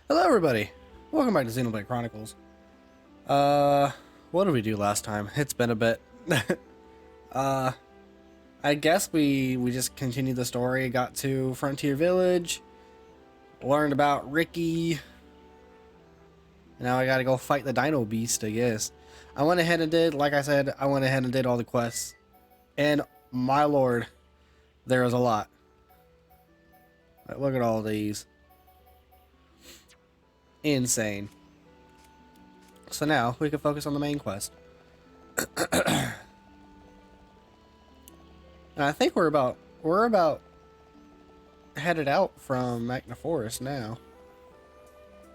Hello everybody! Welcome back to Xenoblade Chronicles. What did we do last time? It's been a bit. I guess we just continued the story, got to Frontier Village, learned about Ricky. Now I gotta go fight the Dinobeast, I guess. I went ahead and did, like I said, I went ahead and did all the quests. And my lord, there is a lot. Right, look at all these. Insane. So now we can focus on the main quest. And I think we're about headed out from Magna Forest now.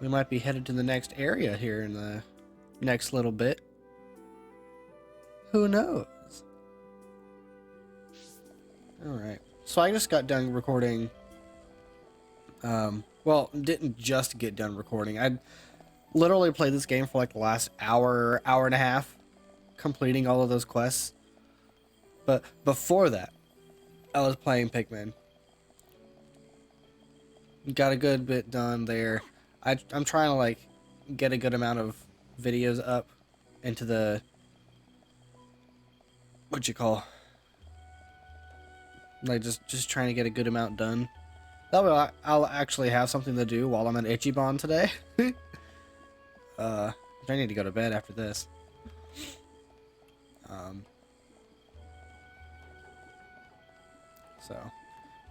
We might be headed to the next area here in the next little bit. Who knows? Alright. So I just got done recording. Well, didn't just get done recording. I literally played this game for like the last hour and a half, completing all of those quests. But before that, I was playing Pikmin. Got a good bit done there. I'm trying to like get a good amount of videos up into the like just trying to get a good amount done. That way I'll actually have something to do while I'm at Ichiban today. I need to go to bed after this.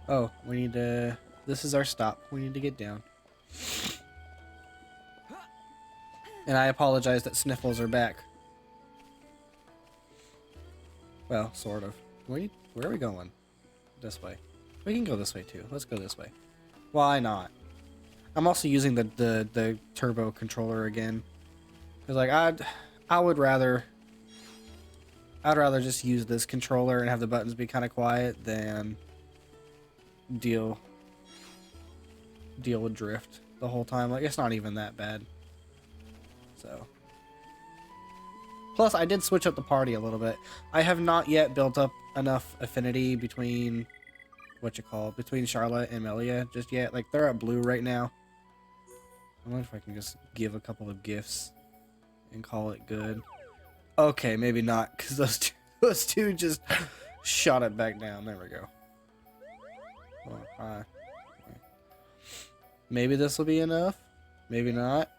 Oh, we need to, this is our stop. We need to get down. And I apologize that Sniffles are back. Well, sort of. Where are we going? This way. We can go this way too. Let's go this way. Why not? I'm also using the turbo controller again. Cause like I'd rather just use this controller and have the buttons be kind of quiet than deal with drift the whole time. Like it's not even that bad. So. Plus, I did switch up the party a little bit. I have not yet built up enough affinity between between Charlotte and Melia just yet. Like they're at blue right now. I wonder if I can just give a couple of gifts and call it good. Okay, maybe not, because those two just shot it back down. There we go. Oh, hi. Maybe this will be enough. Maybe not.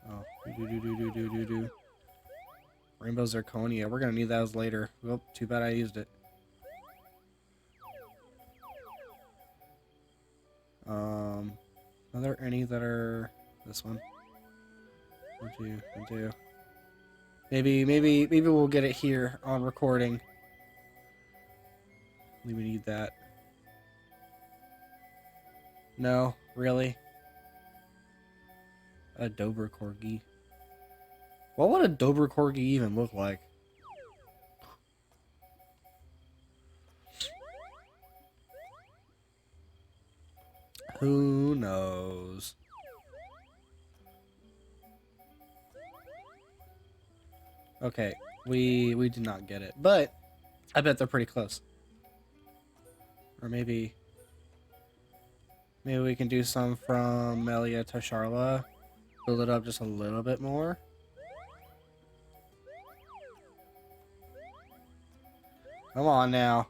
Oh, do. Rainbow Zirconia. We're gonna need those later. Well, too bad I used it. Are there any that are this one? One, two. Maybe we'll get it here on recording. We need that. No, really? A Dober Corgi. What would a Dober Corgi even look like? Who knows? Okay, we did not get it, but I bet they're pretty close. Or maybe we can do some from Melia to Charla. Build it up just a little bit more. Come on now.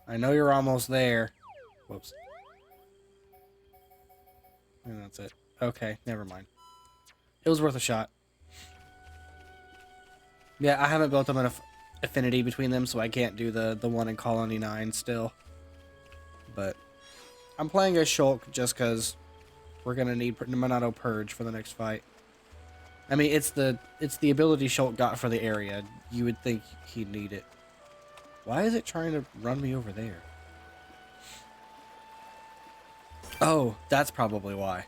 I know you're almost there. Whoops. And that's it. Okay, never mind. It was worth a shot. Yeah, I haven't built up enough affinity between them, so I can't do the one in Colony 9 still. But I'm playing as Shulk just because we're gonna need Monado Purge for the next fight. I mean, it's the ability Shulk got for the area. You would think he'd need it. Why is it trying to run me over there? Oh, that's probably why.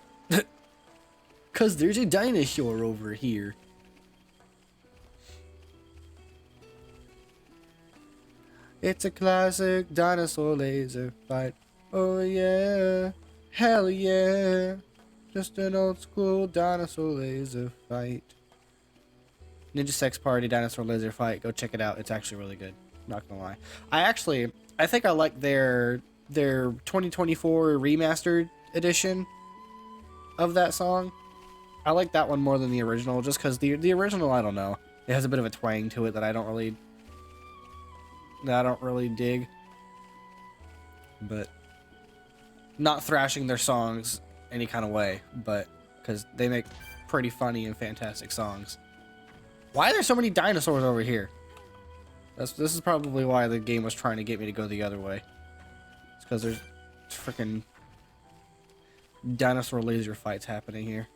'Cause there's a dinosaur over here. It's a classic dinosaur laser fight. Oh yeah, hell yeah. Just an old school dinosaur laser fight. Ninja Sex Party dinosaur laser fight. Go check it out. It's actually really good. Not gonna lie. I think I like their their 2024 remastered edition of that song. I like that one more than the original, just because the original, I don't know, it has a bit of a twang to it that I don't really dig. But not thrashing their songs any kind of way, but because they make pretty funny and fantastic songs. Why are there so many dinosaurs over here? This is probably why the game was trying to get me to go the other way. It's because there's freaking dinosaur laser fights happening here.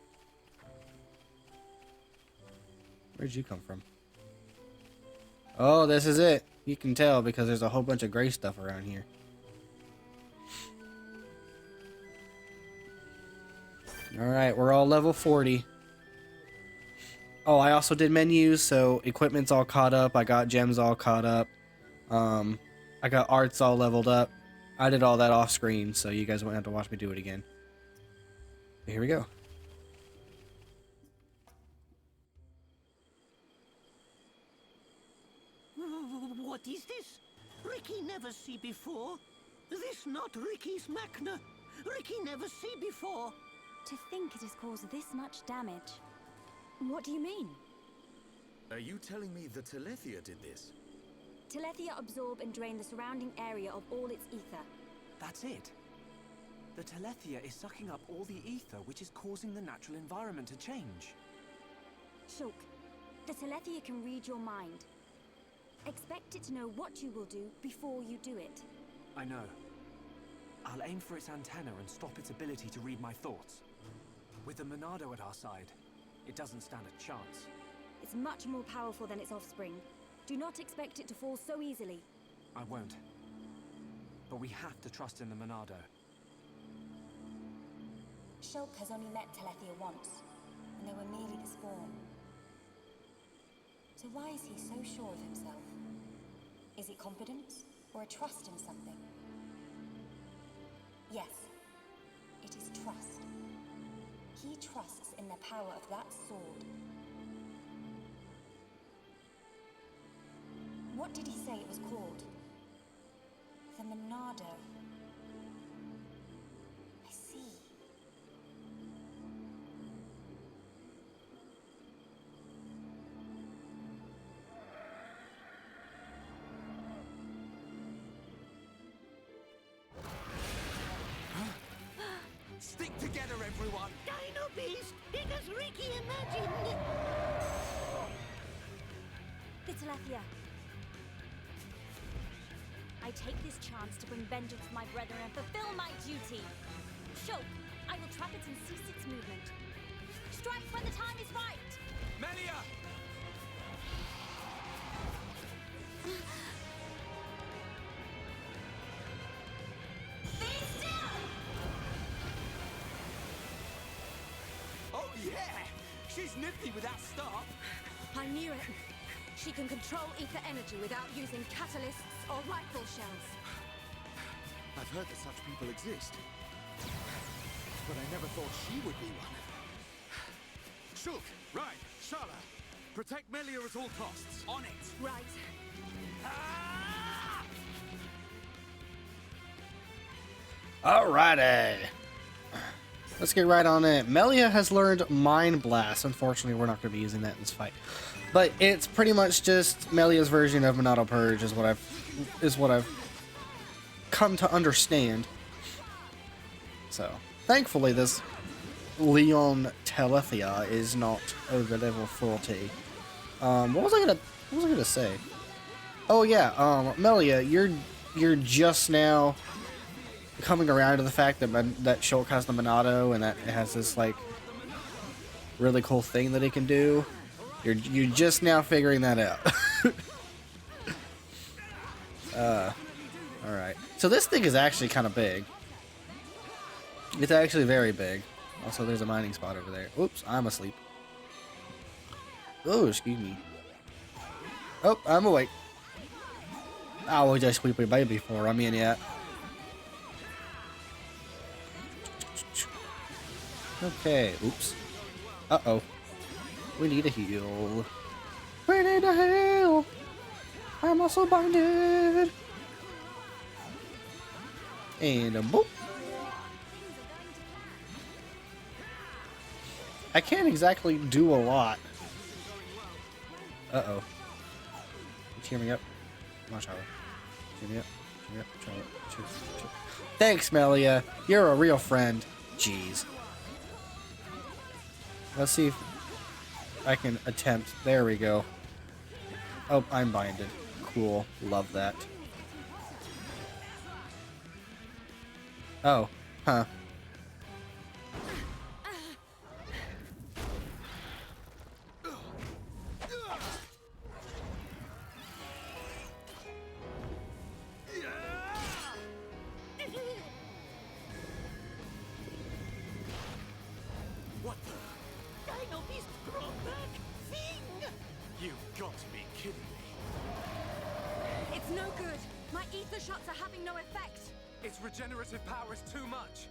Where'd you come from? Oh, this is it. You can tell because there's a whole bunch of gray stuff around here. Alright, we're all level 40. Oh, I also did menus, so equipment's all caught up. I got gems all caught up. I got arts all leveled up. I did all that off screen, so you guys won't have to watch me do it again. But here we go. What is this? Ricky never see before. This not Ricky's Machna. Ricky never see before. To think it has caused this much damage. What do you mean? Are you telling me the Telethia did this? Telethia absorb and drain the surrounding area of all its ether. That's it. The Telethia is sucking up all the ether, which is causing the natural environment to change. Shulk, the Telethia can read your mind. Expect it to know what you will do before you do it. I know. I'll aim for its antenna and stop its ability to read my thoughts. With the Monado at our side, it doesn't stand a chance. It's much more powerful than its offspring. Do not expect it to fall so easily. I won't. But we have to trust in the Monado. Shulk has only met Telethia once, and they were merely the spawn. So why is he so sure of himself? Is it confidence, or a trust in something? Yes, it is trust. He trusts in the power of that sword. What did he say it was called? The Monado. I see. Stick together, everyone! Dinobeast, it as Ricky imagined. The Telethia. I take this chance to bring vengeance to my brethren and fulfill my duty. Shulk, I will trap it and cease its movement. Strike when the time is right! Melia! Be still! Oh yeah! She's nifty with that stop! I knew it. She can control ether energy without using catalysts or rifle shells. I've heard that such people exist. But I never thought she would be one. Shulk! Right, Shala! Protect Melia at all costs. On it! Right. Ah! Alrighty. Let's get right on it. Melia has learned Mind Blast. Unfortunately, we're not going to be using that in this fight. But it's pretty much just Melia's version of Monado Purge is what I've come to understand. So, thankfully this Leon Telethia is not over level 40. What was I gonna say? Oh yeah, Melia, you're just now coming around to the fact that Shulk has the Monado and that it has this like really cool thing that it can do. You're just now figuring that out. Alright. So this thing is actually kind of big. It's actually very big. Also, there's a mining spot over there. Oops, I'm asleep. Oh, excuse me. Oh, I'm awake. I was just sleepy baby for a minute. Okay, oops. Uh-oh. We need a heal. We need a heal. I'm also binded. And a boop. I can't exactly do a lot. Uh-oh. Cheer me up. Come on, Charlotte. Cheer me up. Cheer me up, Charlotte. Cheer. Thanks, Melia. You're a real friend. Jeez. Let's see if I can attempt. There we go. Oh, I'm binded. Cool. Love that. Oh. Huh. What the? Dinobeast brought back thing! You've got to be kidding me. It's no good. My ether shots are having no effect. Its regenerative power is too much.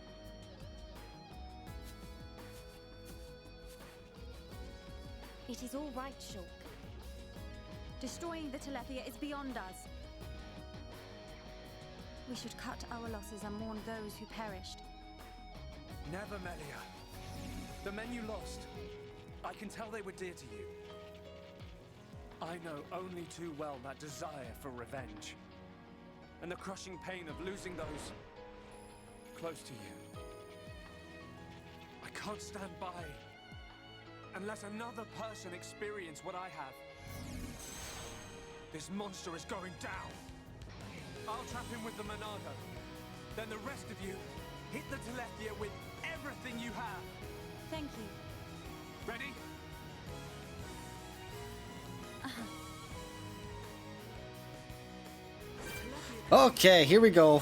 It is all right, Shulk. Destroying the Telethia is beyond us. We should cut our losses and mourn those who perished. Never, Melia. The men you lost, I can tell they were dear to you. I know only too well that desire for revenge. And the crushing pain of losing those close to you. I can't stand by and let another person experience what I have. This monster is going down. I'll trap him with the Monado. Then the rest of you hit the Telethia with everything you have. Thank you. Ready? Okay, here we go.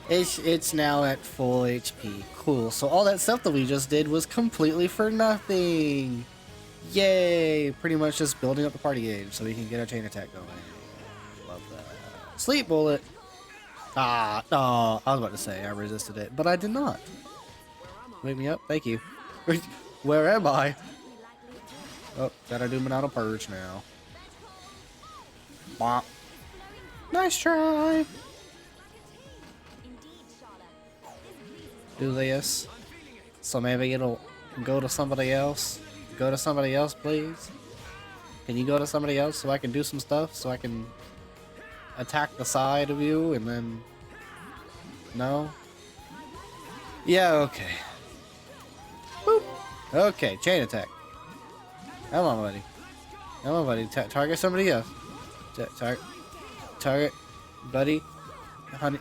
It's now at full HP. Cool. So all that stuff that we just did was completely for nothing. Yay! Pretty much just building up the party gauge so we can get our chain attack going. Love that. Sleep bullet. Ah, no. I was about to say I resisted it, but I did not. Wake me up. Thank you. Where am I? Oh, gotta do Monado Purge now. Bonk. Nice try. Do this. So maybe it'll go to somebody else. Go to somebody else, please. Can you go to somebody else so I can do some stuff? So I can attack the side of you and then... No? Yeah, okay. Boop. Okay, chain attack. Come on, buddy. Come on, buddy. Target somebody else. Target. Buddy. Honey.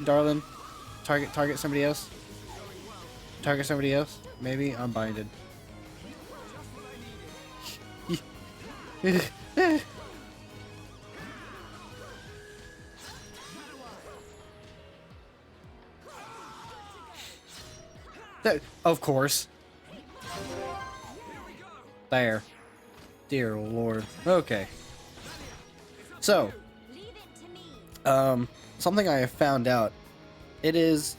Darling. Target somebody else. Target somebody else. Maybe I'm binded. Of course. There. Dear Lord. Okay. So, something I have found out. It is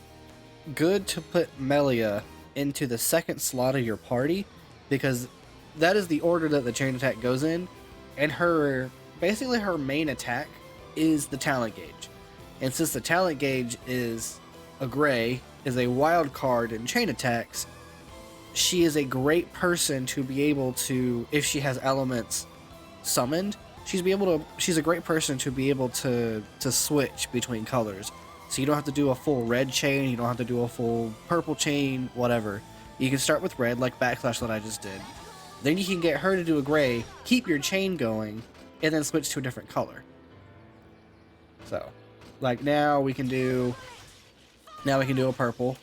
good to put Melia into the second slot of your party because that is the order that the chain attack goes in, and basically her main attack is the talent gauge. And since the talent gauge is a gray, is a wild card in chain attacks, she is a great person to be able to, if she has elements summoned, she's a great person to be able to switch between colors. So you don't have to do a full red chain, you don't have to do a full purple chain, whatever. You can start with red, like Backslash that I just did. Then you can get her to do a gray, keep your chain going, and then switch to a different color. So, like now we can do a purple.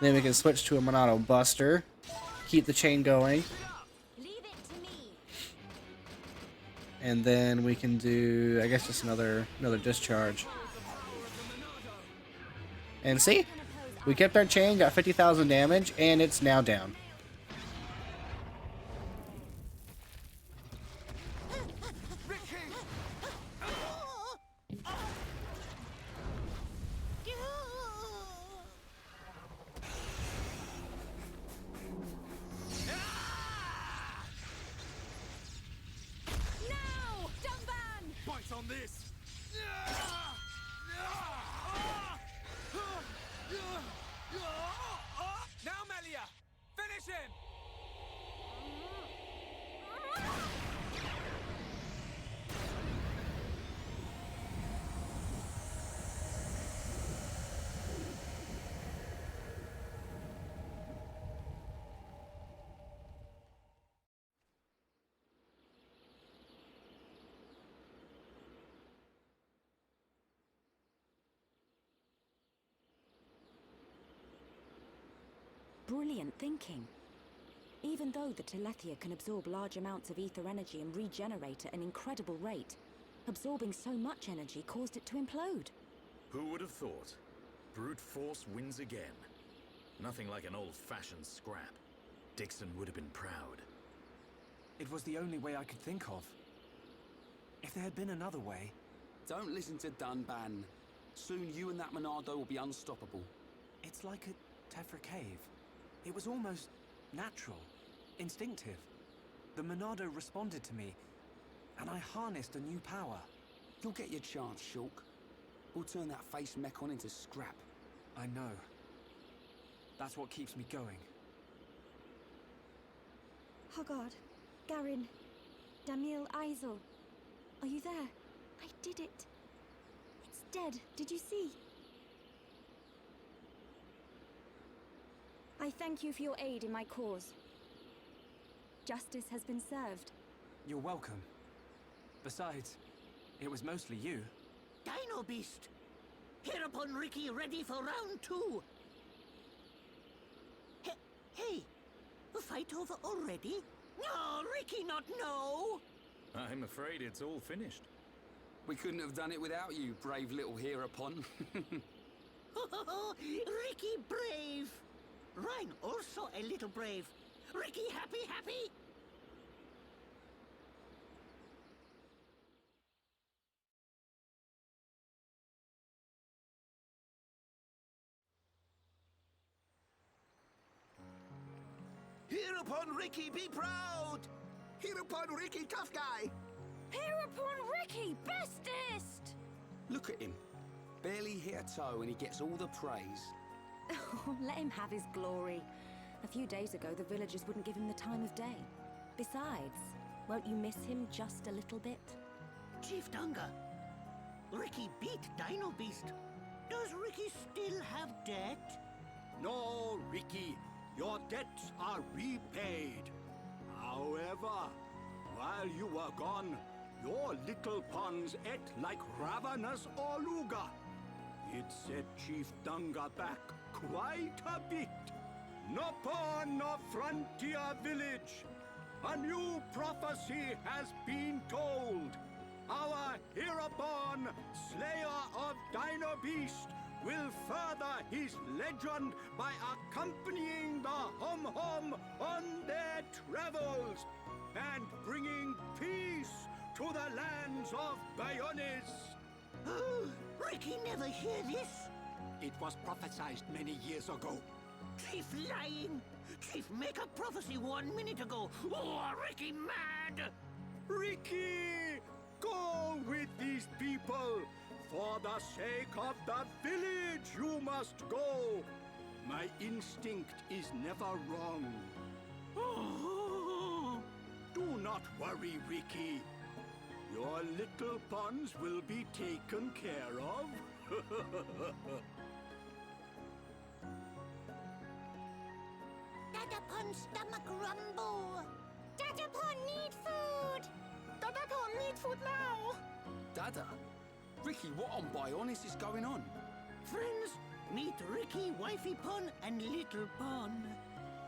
Then we can switch to a Monado Buster, keep the chain going. And then we can do, I guess, just another discharge. And see? We kept our chain, got 50,000 damage, and it's now down. Bites on this. Finish him! Brilliant thinking. Even though the Telethia can absorb large amounts of ether energy and regenerate at an incredible rate, absorbing so much energy caused it to implode. Who would have thought? Brute force wins again. Nothing like an old-fashioned scrap. Dixon would have been proud. It was the only way I could think of. If there had been another way... Don't listen to Dunban. Soon you and that Monado will be unstoppable. It's like a Tephra cave. It was almost natural, instinctive. The Monado responded to me, and I harnessed a new power. You'll get your chance, Shulk. We'll turn that face mech-on into scrap. I know. That's what keeps me going. Hogard, Garin, Damil Aizel. Are you there? I did it. It's dead. Did you see? I thank you for your aid in my cause. Justice has been served. You're welcome. Besides, it was mostly you. Dinobeast! Hereupon Ricky ready for round 2. Hey, the fight over already? No, Ricky not know! I'm afraid it's all finished. We couldn't have done it without you, brave little Hereupon. Ricky brave! Rhine also a little brave. Ricky happy? Hereupon Ricky, be proud! Hereupon Ricky, tough guy! Hereupon Ricky, bestest! Look at him. Barely hit a toe and he gets all the praise. Oh, let him have his glory. A few days ago, the villagers wouldn't give him the time of day. Besides, won't you miss him just a little bit? Chief Dunga, Ricky beat Dinobeast. Does Ricky still have debt? No, Ricky. Your debts are repaid. However, while you were gone, your little pawns ate like ravenous Oluga. It set Chief Dunga back quite a bit. No pawn, no frontier village. A new prophecy has been told. Our Hereupon, Slayer of Dinobeast, will further his legend by accompanying the Hum-Hum on their travels and bringing peace to the lands of Bayonis. Ricky never hear this. It was prophesied many years ago. Chief lying. Chief make a prophecy 1 minute ago. Oh, Ricky mad. Ricky, go with these people. For the sake of the village, you must go. My instinct is never wrong. Oh. Do not worry, Ricky. Your little pawns will be taken care of. Dadapon stomach rumble. Dadapon need food! Dadapon need food now. Dada? Ricky, what on Bionis is going on? Friends, meet Ricky, Wifey Pon, and Little Pon.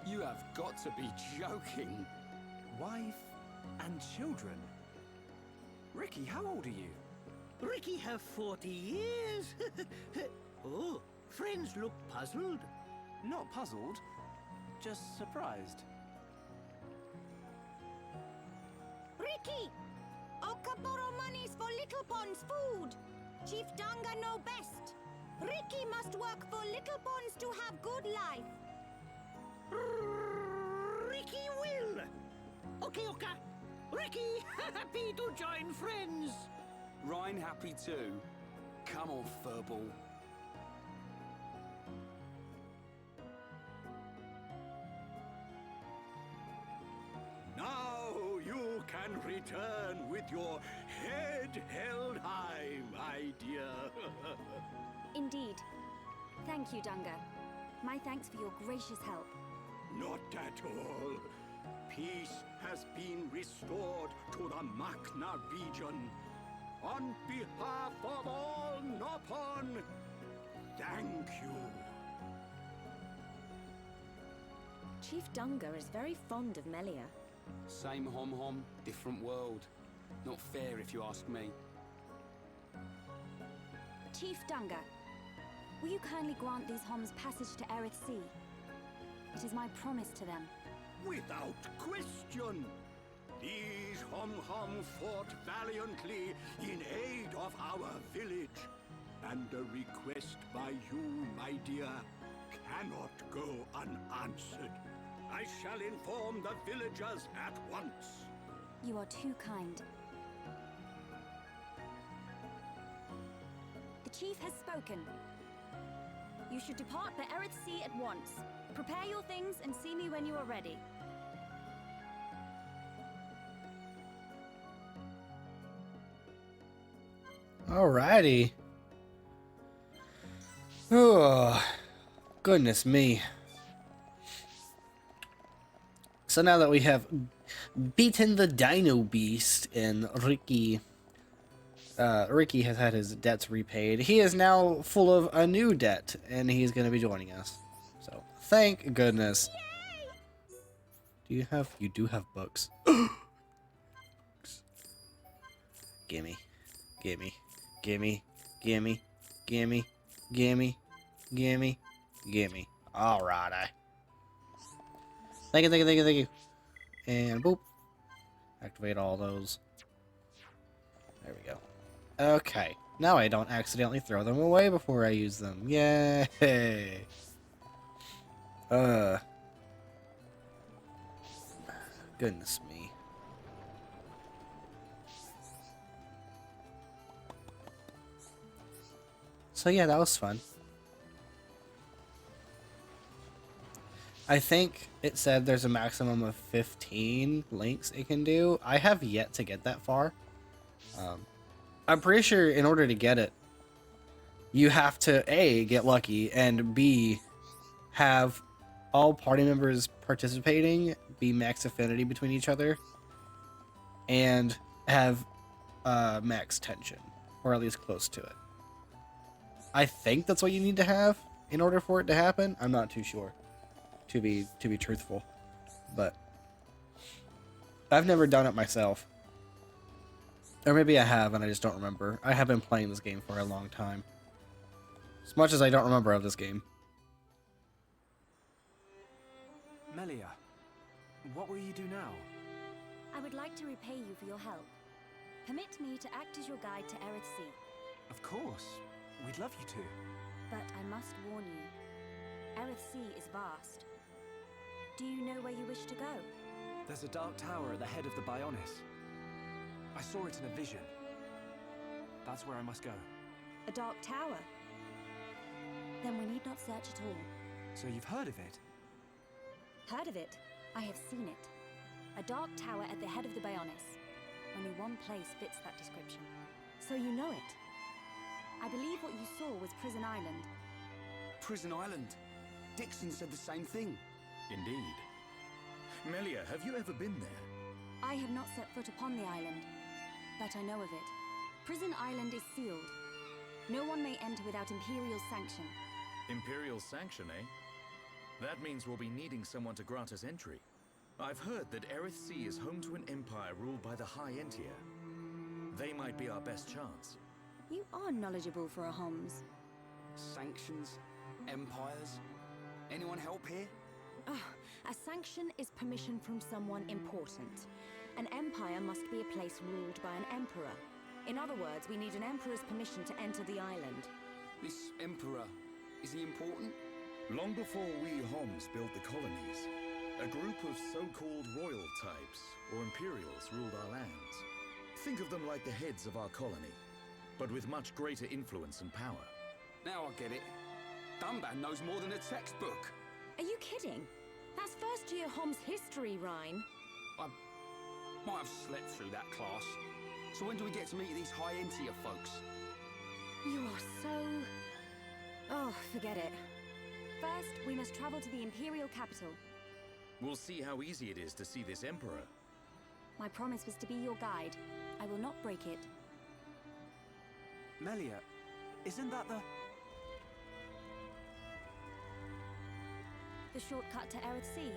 You have got to be joking. Wife and children. Ricky, how old are you? Ricky have 40 years. Oh, friends look puzzled. Not puzzled, just surprised. Ricky! Okaboro monies for Little Pond's food! Chief Danga know best. Ricky must work for Little Ponds to have good life. Ricky will. Okay, Oka. Ricky, happy to join friends. Rhine happy too. Come on, Furball. return with your head held high, my dear. Indeed. Thank you, Dunga. My thanks for your gracious help. Not at all. Peace has been restored to the Makna region. On behalf of all Nopon, thank you. Chief Dunga is very fond of Melia. Same hom-hom, different world. Not fair if you ask me. Chief Dunga, will you kindly grant these homs passage to Eryth Sea? It is my promise to them. Without question. These hom-hom fought valiantly in aid of our village. And a request by you, my dear, cannot go unanswered. I shall inform the villagers at once. You are too kind. The chief has spoken. You should depart for Eryth Sea at once. Prepare your things and see me when you are ready. Alrighty. Oh, goodness me. So now that we have beaten the Dinobeast and Ricky has had his debts repaid, he is now full of a new debt, and he's going to be joining us. So, thank goodness. You do have books. Gimme. Gimme. Gimme. Gimme. Gimme. Gimme. Gimme. Gimme. Alrighty. Thank you. And boop. Activate all those. There we go. Okay. Now I don't accidentally throw them away before I use them. Yay! Goodness me. So yeah, that was fun. I think it said there's a maximum of 15 links it can do. I have yet to get that far. I'm pretty sure in order to get it, you have to A, get lucky, and B, have all party members participating be max affinity between each other, and have max tension, or at least close to it. I think that's what you need to have in order for it to happen. I'm not too sure, to be truthful, but I've never done it myself. Or maybe I have and I just don't remember. I have been playing this game for a long time. As much as I don't remember of this game. Melia, what will you do now? I would like to repay you for your help. Permit me to act as your guide to Eryth Sea. Of course. We'd love you to. But I must warn you. Eryth Sea is vast. Do you know where you wish to go? There's a dark tower at the head of the Bionis. I saw it in a vision. That's where I must go. A dark tower? Then we need not search at all. So you've heard of it? Heard of it? I have seen it. A dark tower at the head of the Bionis. Only one place fits that description. So you know it? I believe what you saw was Prison Island. Prison Island. Dixon said the same thing. Indeed. Melia, have you ever been there? I have not set foot upon the island, but I know of it. Prison Island is sealed. No one may enter without Imperial sanction. Imperial sanction, eh? That means we'll be needing someone to grant us entry. I've heard that Eryth Sea is home to an empire ruled by the High Entier. They might be our best chance. You are knowledgeable for a Homs. Sanctions? Empires? Anyone help here? A sanction is permission from someone important. An empire must be a place ruled by an emperor. In other words, we need an emperor's permission to enter the island. This emperor, is he important? Long before we Homs built the colonies, a group of so-called royal types, or Imperials, ruled our lands. Think of them like the heads of our colony, but with much greater influence and power. Now I get it. Dunban knows more than a textbook. Are you kidding? That's first year Homs history, Rhine. Might have slept through that class. So when do we get to meet these high-end-tier folks? You are so... Oh, forget it. First, we must travel to the Imperial capital. We'll see how easy it is to see this Emperor. My promise was to be your guide. I will not break it. Melia, isn't that the... The shortcut to Eryth Sea?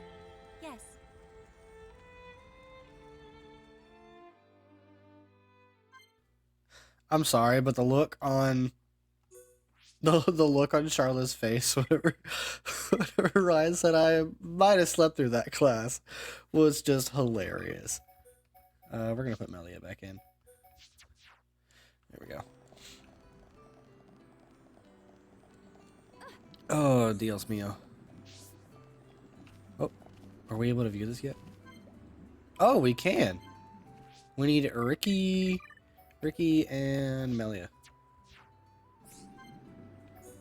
Yes. I'm sorry, but the look on the look on Charlotte's face whenever Ryan said I might have slept through that class was just hilarious. We're gonna put Melia back in. There we go. Oh, Dios mío. Oh, are we able to view this yet? Oh, we can. We need Ricky and Melia.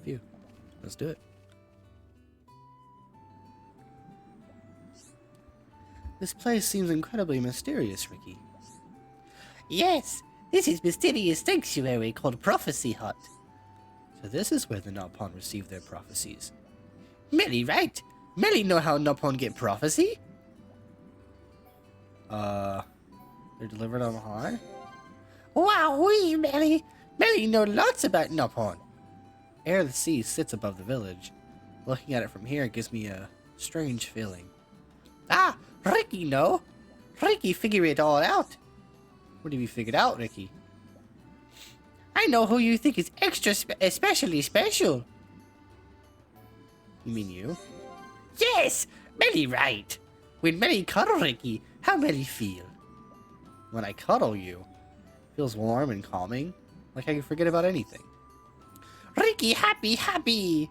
Phew. Let's do it. This place seems incredibly mysterious, Ricky. Yes, this is mysterious sanctuary called Prophecy Hut. So this is where the Nopon receive their prophecies. Melly, right? Melly know how Nopon get prophecy? They're delivered on high? Wow, wee, Melly. Melly know lots about Nopon. Air the sea sits above the village. Looking at it from here gives me a strange feeling. Ah, Ricky know. Ricky figure it all out. What have you figured out, Ricky? I know who you think is especially special. You mean you? Yes, Melly right. When Melly cuddle Ricky, how Melly feel? When I cuddle you, it feels warm and calming, like I can forget about anything. Ricky happy.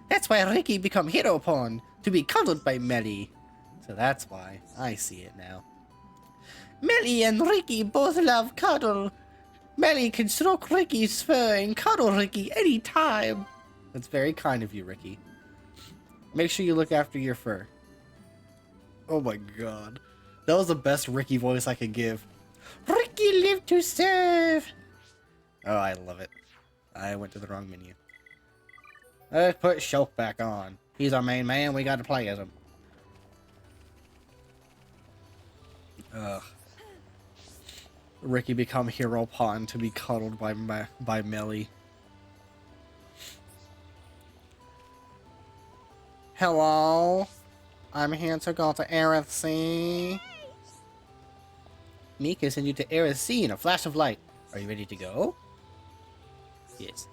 That's why Ricky become hero pawn, to be cuddled by Melly. So that's why I see it now. Melly and Ricky both love cuddle. Melly can stroke Ricky's fur and cuddle Ricky anytime. That's very kind of you, Ricky. Make sure you look after your fur. Oh my god. That was the best Ricky voice I could give. Ricky live to serve. Oh, I love it. I went to the wrong menu. Let's put Shulk back on. He's our main man, we gotta play as him. Ugh. Ricky become hero pawn to be cuddled by Melly. Hello? I'm here to go to Eryth Sea. Me can send you to Eryth Sea in a flash of light. Are you ready to go? Yes.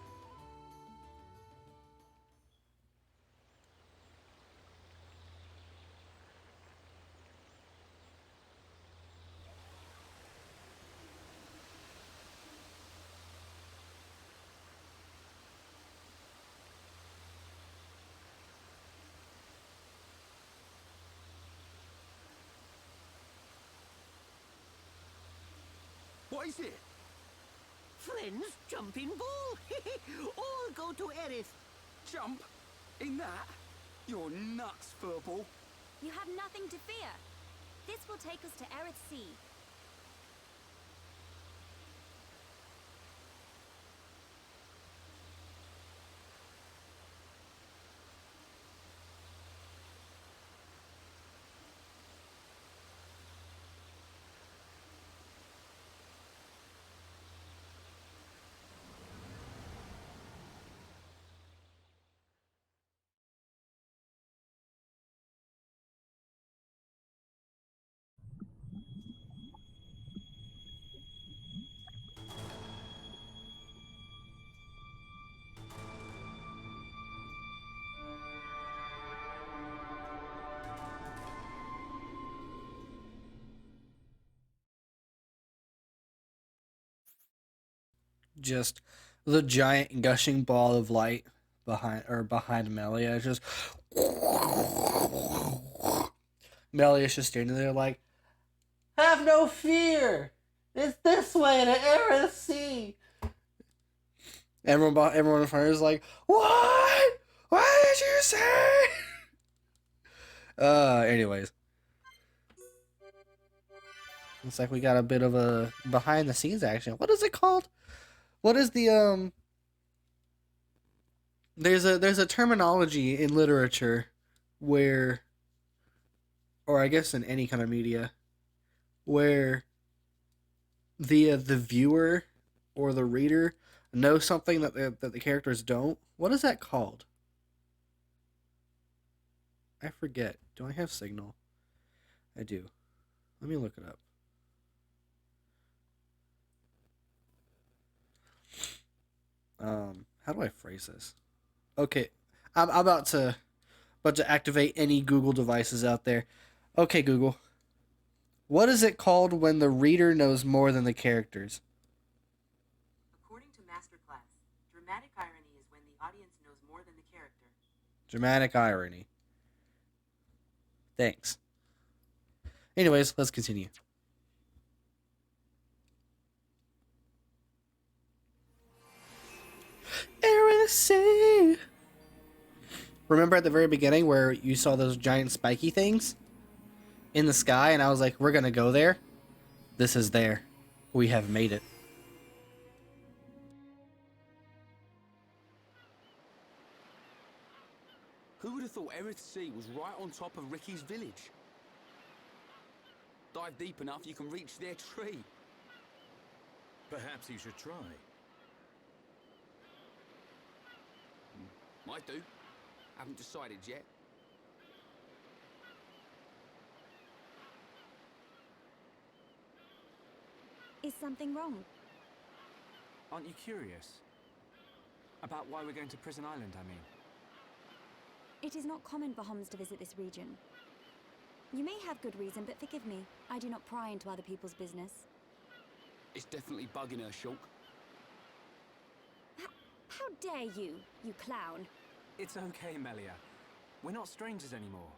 What is it? Friends, jumping ball. All go to Eryth. Jump? In that? You're nuts, furball. You have nothing to fear. This will take us to Eryth Sea. Just the giant gushing ball of light behind Melia. Just Melia's just standing there like, have no fear. It's this way to Eryth Sea. Everyone in front is like, what? What did you say? Anyways. Looks like we got a bit of a behind the scenes action. What is it called? What is the there's a terminology in literature where, or I guess in any kind of media, where the viewer or the reader knows something that the characters don't. What is that called? I forget. Do I have Signal? I do. Let me look it up. How do I phrase this? Okay, I'm about to activate any Google devices out there. Okay, Google. What is it called when the reader knows more than the characters? According to Masterclass, dramatic irony is when the audience knows more than the character. Dramatic irony. Thanks. Anyways, let's continue. Eryth. Remember at the very beginning where you saw those giant spiky things in the sky, and I was like, we're gonna go there? This is there. We have made it. Who would have thought Eryth Sea was right on top of Ricky's village? Dive deep enough, you can reach their tree. Perhaps you should try. Might do. Haven't decided yet. Is something wrong? Aren't you curious? About why we're going to Prison Island, I mean. It is not common for Homs to visit this region. You may have good reason, but forgive me. I do not pry into other people's business. It's definitely bugging her, Shulk. How dare you, you clown? It's okay, Melia. We're not strangers anymore.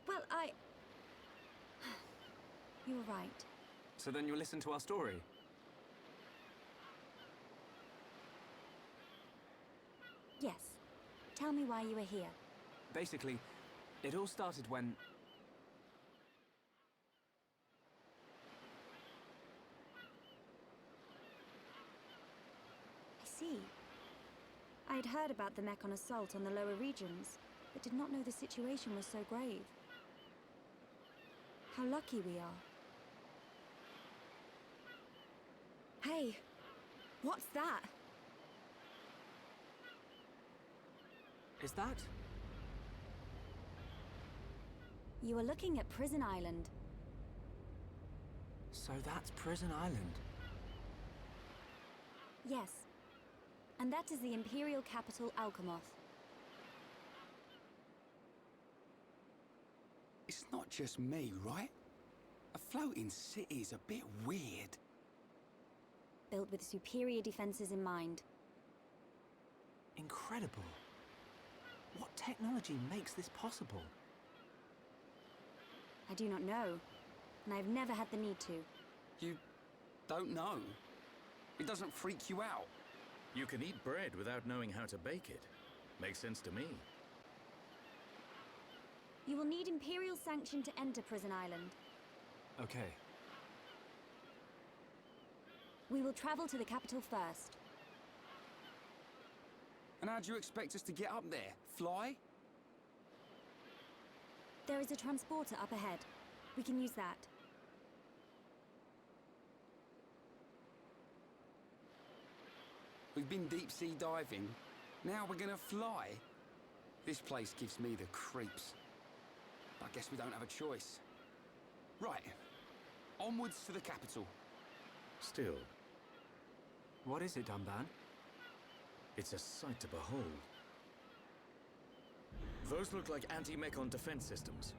Well, You're right. So then you'll listen to our story? Yes. Tell me why you were here. Basically, it all started when... I see. I had heard about the Mechon assault on the lower regions, but did not know the situation was so grave. How lucky we are. Hey, what's that? Is that? You are looking at Prison Island. So that's Prison Island? Yes. And that is the Imperial capital, Alchemoth. It's not just me, right? A floating city is a bit weird. Built with superior defenses in mind. Incredible. What technology makes this possible? I do not know, and I've never had the need to. You don't know? It doesn't freak you out? You can eat bread without knowing how to bake it. Makes sense to me. You will need Imperial sanction to enter Prison Island. Okay. We will travel to the capital first. And how do you expect us to get up there? Fly? There is a transporter up ahead. We can use that. We've been deep sea diving. Now we're gonna fly. This place gives me the creeps. I guess we don't have a choice. Right. Onwards to the capital. Still, What is it, Dunban? it's a sight to behold. Those look like anti-Mechon defense systems.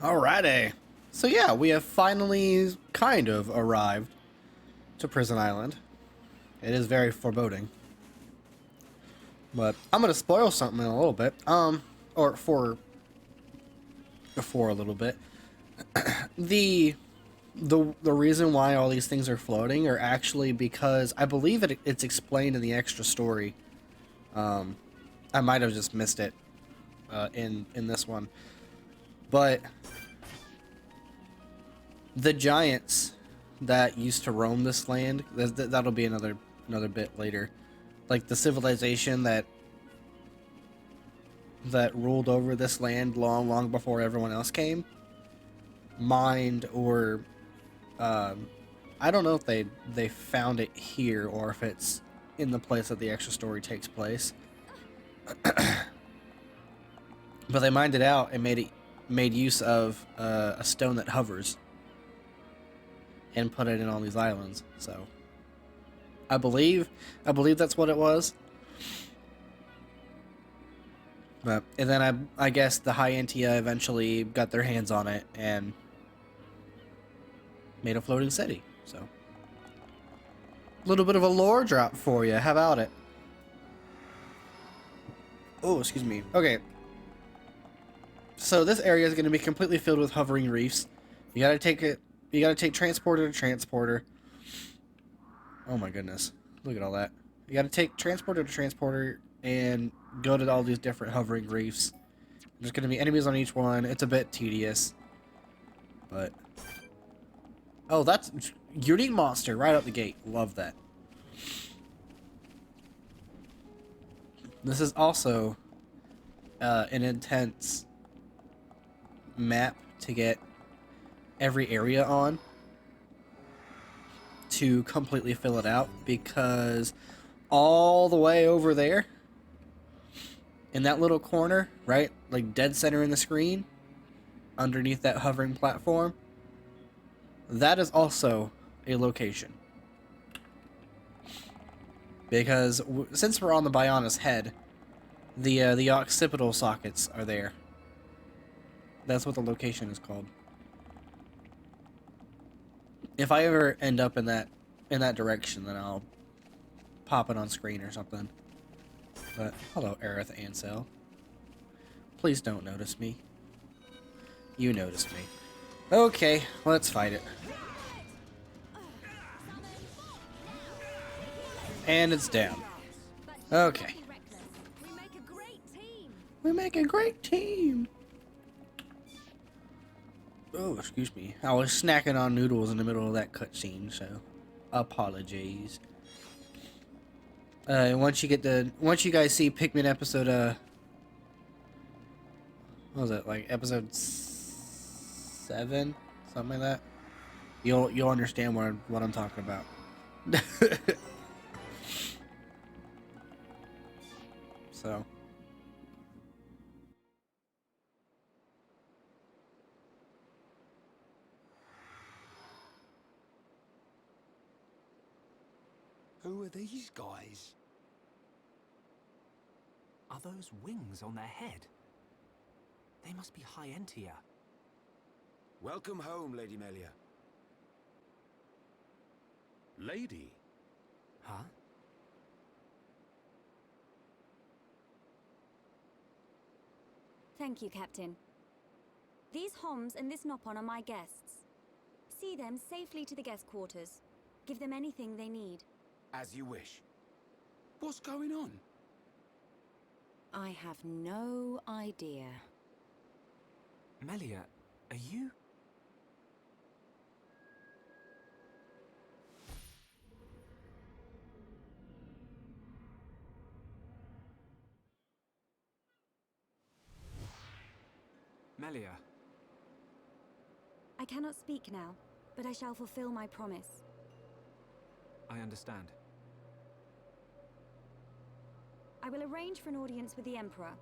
Alrighty. So yeah, we have finally kind of arrived to Prison Island. It is very foreboding. But I'm gonna spoil something in a little bit. Or for a little bit. The the reason why all these things are floating are actually because I believe it's explained in the extra story. I might have just missed it in this one, but the giants that used to roam this land, that'll be another bit later, like the civilization that ruled over this land long before everyone else came, mined or I don't know if they found it here or if it's in the place that the extra story takes place. But they mined it out and made use of a stone that hovers and put it in all these islands. So I believe that's what it was. But and then I guess the High Entia eventually got their hands on it and made a floating city. So a little bit of a lore drop for you. How about it? Oh, excuse me. Okay. So this area is going to be completely filled with hovering reefs. You got to take transporter to transporter. Oh my goodness. Look at all that. You got to take transporter to transporter and go to all these different hovering reefs. There's going to be enemies on each one. It's a bit tedious. But oh, that's unique monster right out the gate. Love that. This is also an intense map to get every area on to completely fill it out, because all the way over there in that little corner, right, like dead center in the screen underneath that hovering platform, that is also a location. Because since we're on the Bionis head, the occipital sockets are there. That's what the location is called. If I ever end up in that direction, then I'll pop it on screen or something. But hello, Eryth Ansel. Please don't notice me. You noticed me. Okay, let's fight it. And it's down. Okay. We make a great team. Oh, excuse me. I was snacking on noodles in the middle of that cutscene, so apologies. Once you guys see Pikmin episode, what was it, like episode 7, something like that? You'll understand what I'm talking about. So. Who are these guys? Are those wings on their head? They must be High Entia. Welcome home, Lady Melia. Lady? Huh? Thank you, Captain. These Homs and this Nopon are my guests. See them safely to the guest quarters. Give them anything they need. As you wish. What's going on? I have no idea. Melia, are you? Melia. I cannot speak now, but I shall fulfill my promise. I understand. I will arrange for an audience with the Emperor.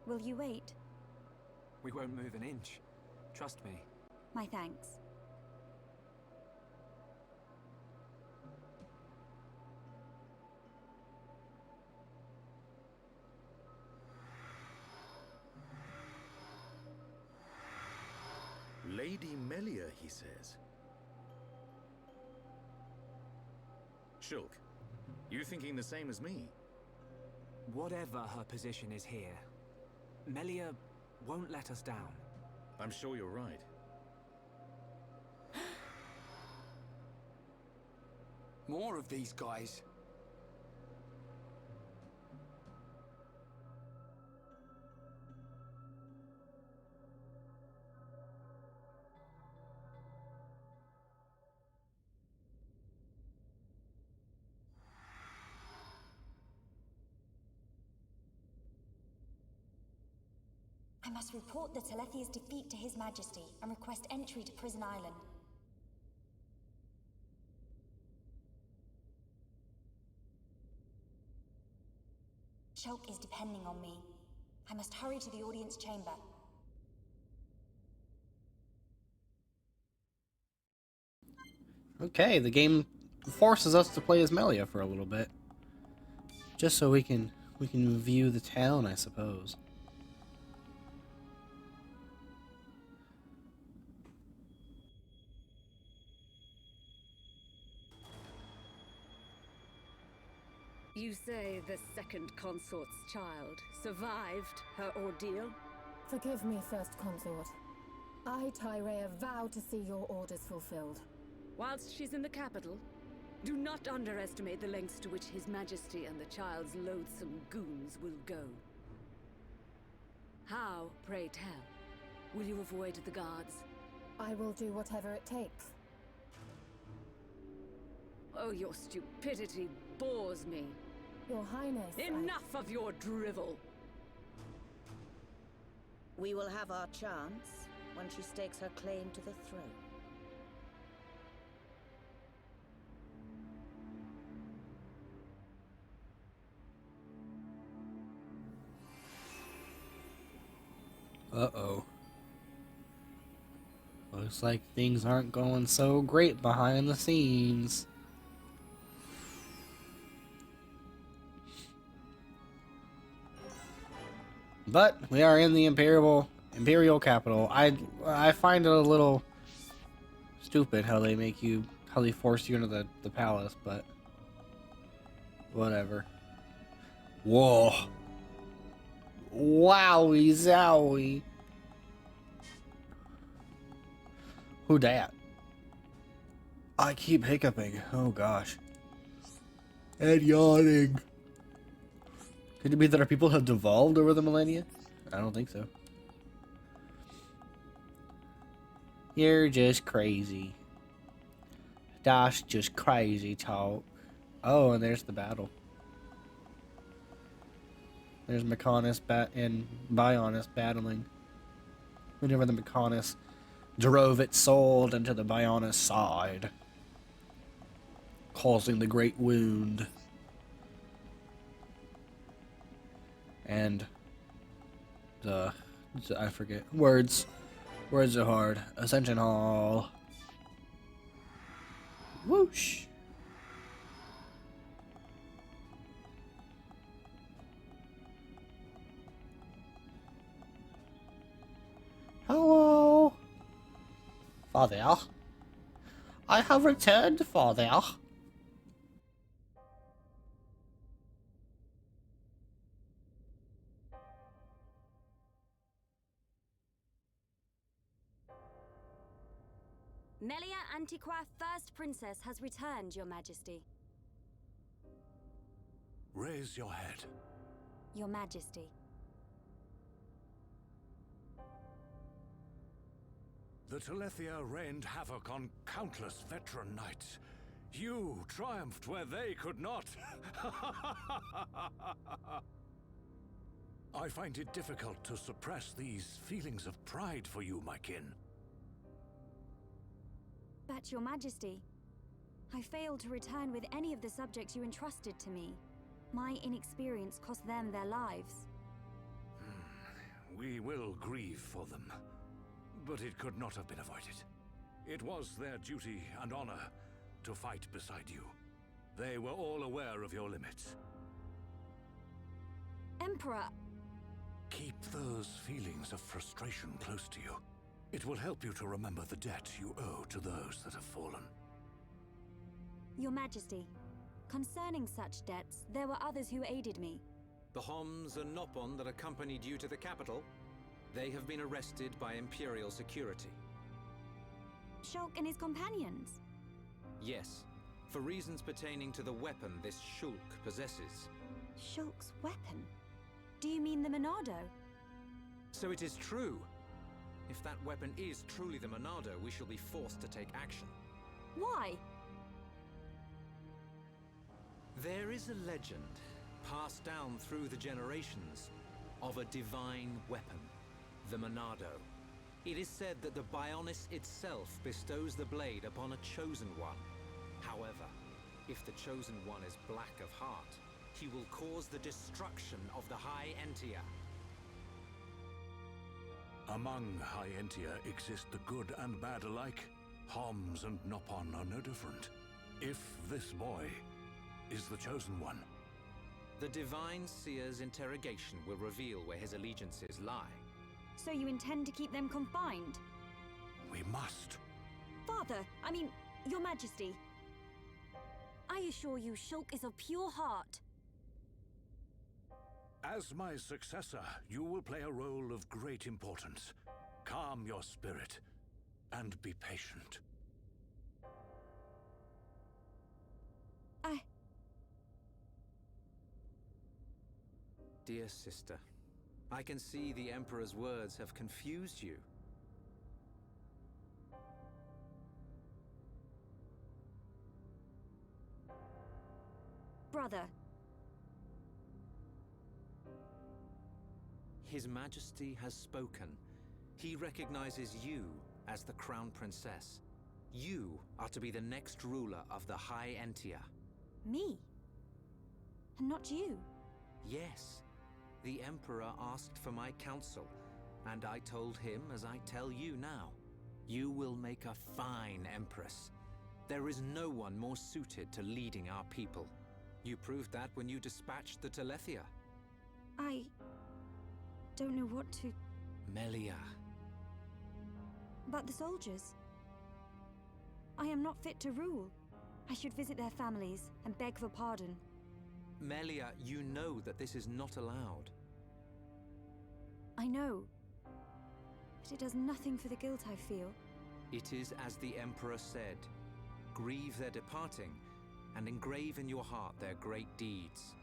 Will you wait? We won't move an inch. Trust me. My thanks. Lady Melia, he says. Shulk, you thinking the same as me? Whatever her position is here, Melia won't let us down. I'm sure you're right. More of these guys. I must report the Telethia's defeat to His Majesty and request entry to Prison Island. Shulk is depending on me. I must hurry to the audience chamber. Okay, the game forces us to play as Melia for a little bit. Just so we can view the town, I suppose. You say the second consort's child survived her ordeal? Forgive me, First Consort. I, Tyrea, vow to see your orders fulfilled. Whilst she's in the capital, do not underestimate the lengths to which His Majesty and the child's loathsome goons will go. How, pray tell, will you avoid the guards? I will do whatever it takes. Oh, your stupidity bores me. Your Highness, Enough of your drivel! We will have our chance when she stakes her claim to the throne. Uh-oh. Looks like things aren't going so great behind the scenes. But we are in the Imperial capital. I find it a little stupid how they force you into the palace, but whatever. Whoa. Wowie zowie. Who dat? I keep hiccuping. Oh gosh. And yawning. Could it be that our people have devolved over the millennia? I don't think so. You're just crazy. That's just crazy talk. Oh, and there's the battle. There's Mechonis and Bionis battling. Whenever the Mechonis drove its soul into the Bionis side, causing the great wound. And I forget words. Words are hard. Ascension Hall. Whoosh. Hello. Father. I have returned, Father. Melia Antiqua, First Princess, has returned, Your Majesty. Raise your head. Your Majesty. The Telethia rained havoc on countless veteran knights. You triumphed where they could not. I find it difficult to suppress these feelings of pride for you, my kin. But, Your Majesty, I failed to return with any of the subjects you entrusted to me. My inexperience cost them their lives. We will grieve for them, but it could not have been avoided. It was their duty and honor to fight beside you. They were all aware of your limits. Emperor! Keep those feelings of frustration close to you. It will help you to remember the debt you owe to those that have fallen. Your Majesty, concerning such debts, there were others who aided me. The Homs and Nopon that accompanied you to the capital, they have been arrested by Imperial security. Shulk and his companions? Yes, for reasons pertaining to the weapon this Shulk possesses. Shulk's weapon? Do you mean the Monado? So it is true. If that weapon is truly the Monado, we shall be forced to take action. Why? There is a legend, passed down through the generations, of a divine weapon, the Monado. It is said that the Bionis itself bestows the blade upon a chosen one. However, if the chosen one is black of heart, he will cause the destruction of the High Entia. Among High Entia exist the good and bad alike. Homs and Nopon are no different. If this boy is the chosen one, the Divine Seer's interrogation will reveal where his allegiances lie. So you intend to keep them confined? we must. Father, I mean, Your Majesty. I assure you, Shulk is of pure heart. As my successor, you will play a role of great importance. Calm your spirit and be patient. Dear sister, I can see the Emperor's words have confused you. Brother. His Majesty has spoken. He recognizes you as the Crown Princess. You are to be the next ruler of the High Entia. Me? And not you? Yes. The Emperor asked for my counsel, and I told him as I tell you now. You will make a fine Empress. There is no one more suited to leading our people. You proved that when you dispatched the Telethia. I don't know what to... Melia. But the soldiers. I am not fit to rule. I should visit their families and beg for pardon. Melia, you know that this is not allowed. I know. But it does nothing for the guilt I feel. It is as the Emperor said. Grieve their departing, and engrave in your heart their great deeds.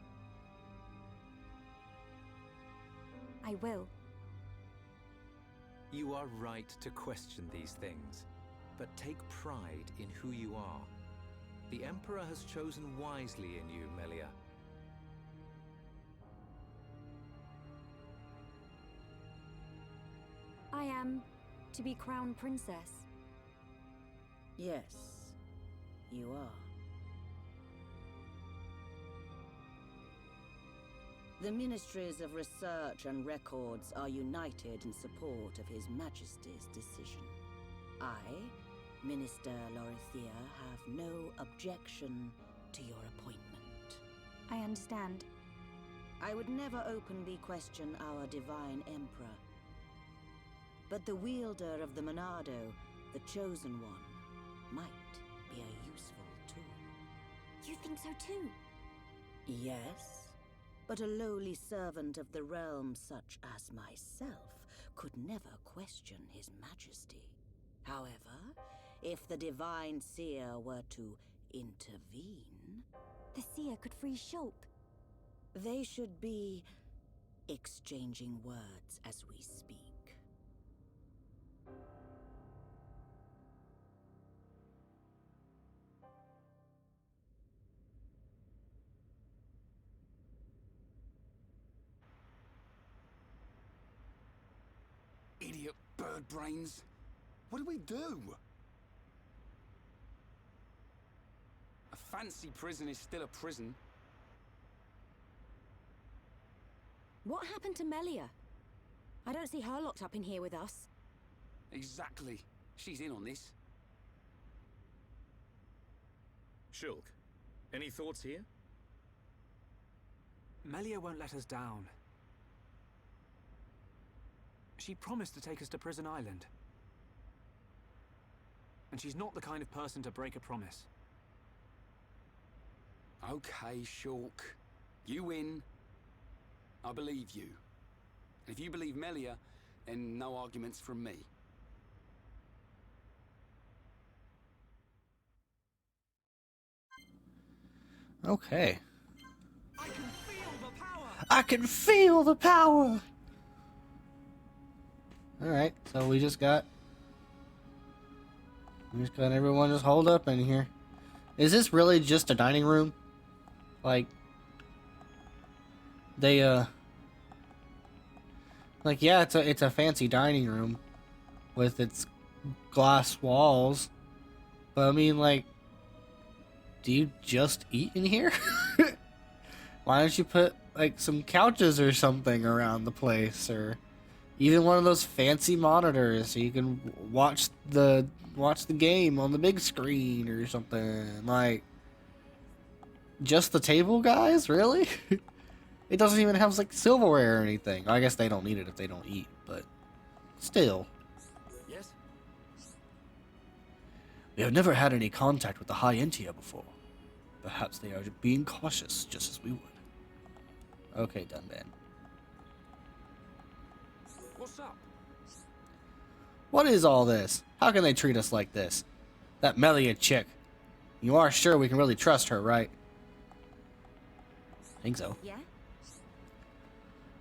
I will. You are right to question these things, but take pride in who you are. The Emperor has chosen wisely in you, Melia. I am to be Crown Princess. Yes, you are. The Ministries of Research and Records are united in support of His Majesty's decision. I, Minister Lorithia, have no objection to your appointment. I understand. I would never openly question our Divine Emperor. But the wielder of the Monado, the Chosen One, might be a useful tool. You think so too? Yes, but a lowly servant of the realm such as myself could never question His Majesty. However, if the Divine Seer were to intervene... The Seer could free Shulk. They should be exchanging words as we speak. Idiot bird brains. What do we do? A fancy prison is still a prison. What happened to Melia? I don't see her locked up in here with us. Exactly. She's in on this. Shulk, any thoughts here? Melia won't let us down. She promised to take us to Prison Island. And she's not the kind of person to break a promise. Okay, Shulk. You win. I believe you. And if you believe Melia, then no arguments from me. Okay. I can feel the power! Alright, so we just got everyone just holed up in here. Is this really just a dining room? Like, they, like, yeah, it's a fancy dining room with its glass walls. But I mean, like, do you just eat in here? Why don't you put, like, some couches or something around the place, or even one of those fancy monitors so you can watch the game on the big screen or something? Like, just the table, guys? Really? It doesn't even have, like, silverware or anything. I guess they don't need it if they don't eat, but still. Yes? We have never had any contact with the High Entia before. Perhaps they are being cautious, just as we would. Okay, done, man. What's up? What is all this? How can they treat us like this? That Melia chick. You are sure we can really trust her, right? I think so. Yeah?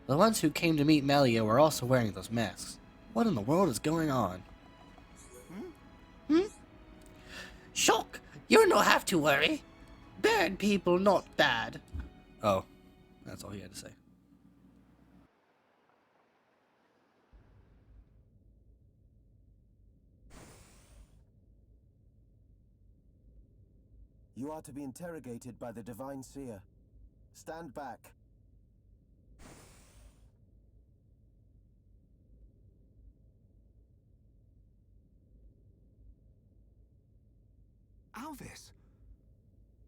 The ones who came to meet Melia were also wearing those masks. What in the world is going on? Hmm? Shock! You don't have to worry. Bad people, not bad. Oh, that's all he had to say. You are to be interrogated by the Divine Seer. Stand back. Alvis!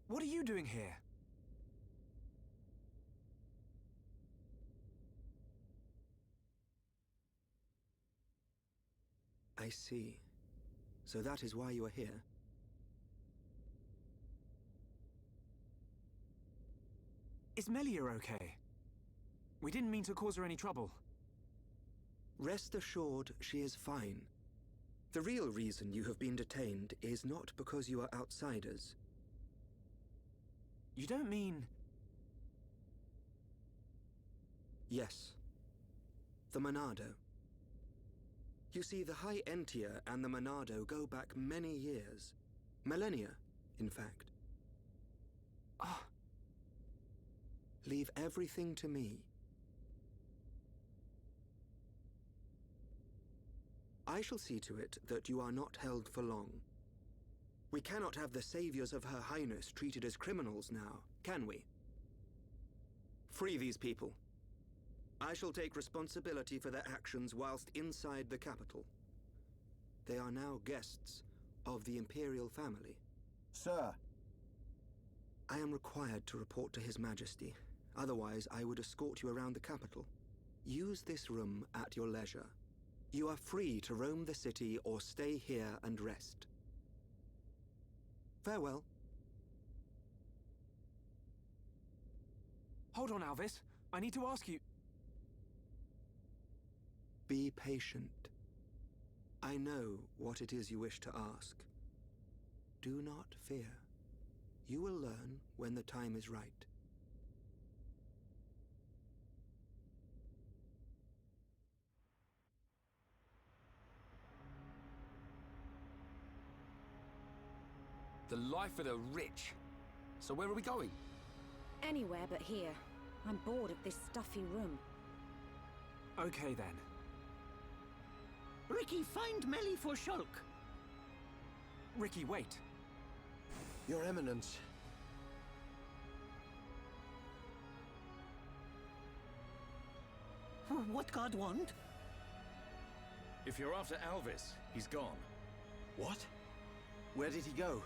What are you doing here? I see. So that is why you are here. Is Melia okay? We didn't mean to cause her any trouble. Rest assured, she is fine. The real reason you have been detained is not because you are outsiders. You don't mean... Yes. The Monado. You see, the High Entia and the Monado go back many years. Millennia, in fact. Ah. Leave everything to me. I shall see to it that you are not held for long. We cannot have the saviors of Her Highness treated as criminals now, can we? Free these people. I shall take responsibility for their actions whilst inside the capital. They are now guests of the Imperial family. Sir. I am required to report to His Majesty. Otherwise, I would escort you around the capital. Use this room at your leisure. You are free to roam the city or stay here and rest. Farewell. Hold on, Alvis. I need to ask you... Be patient. I know what it is you wish to ask. Do not fear. You will learn when the time is right. The life of the rich. So where are we going? Anywhere but here. I'm bored of this stuffy room. Okay then. Ricky, find Melly for Shulk. Ricky, wait. Your Eminence. What God want? If you're after Alvis, he's gone. What? Where did he go?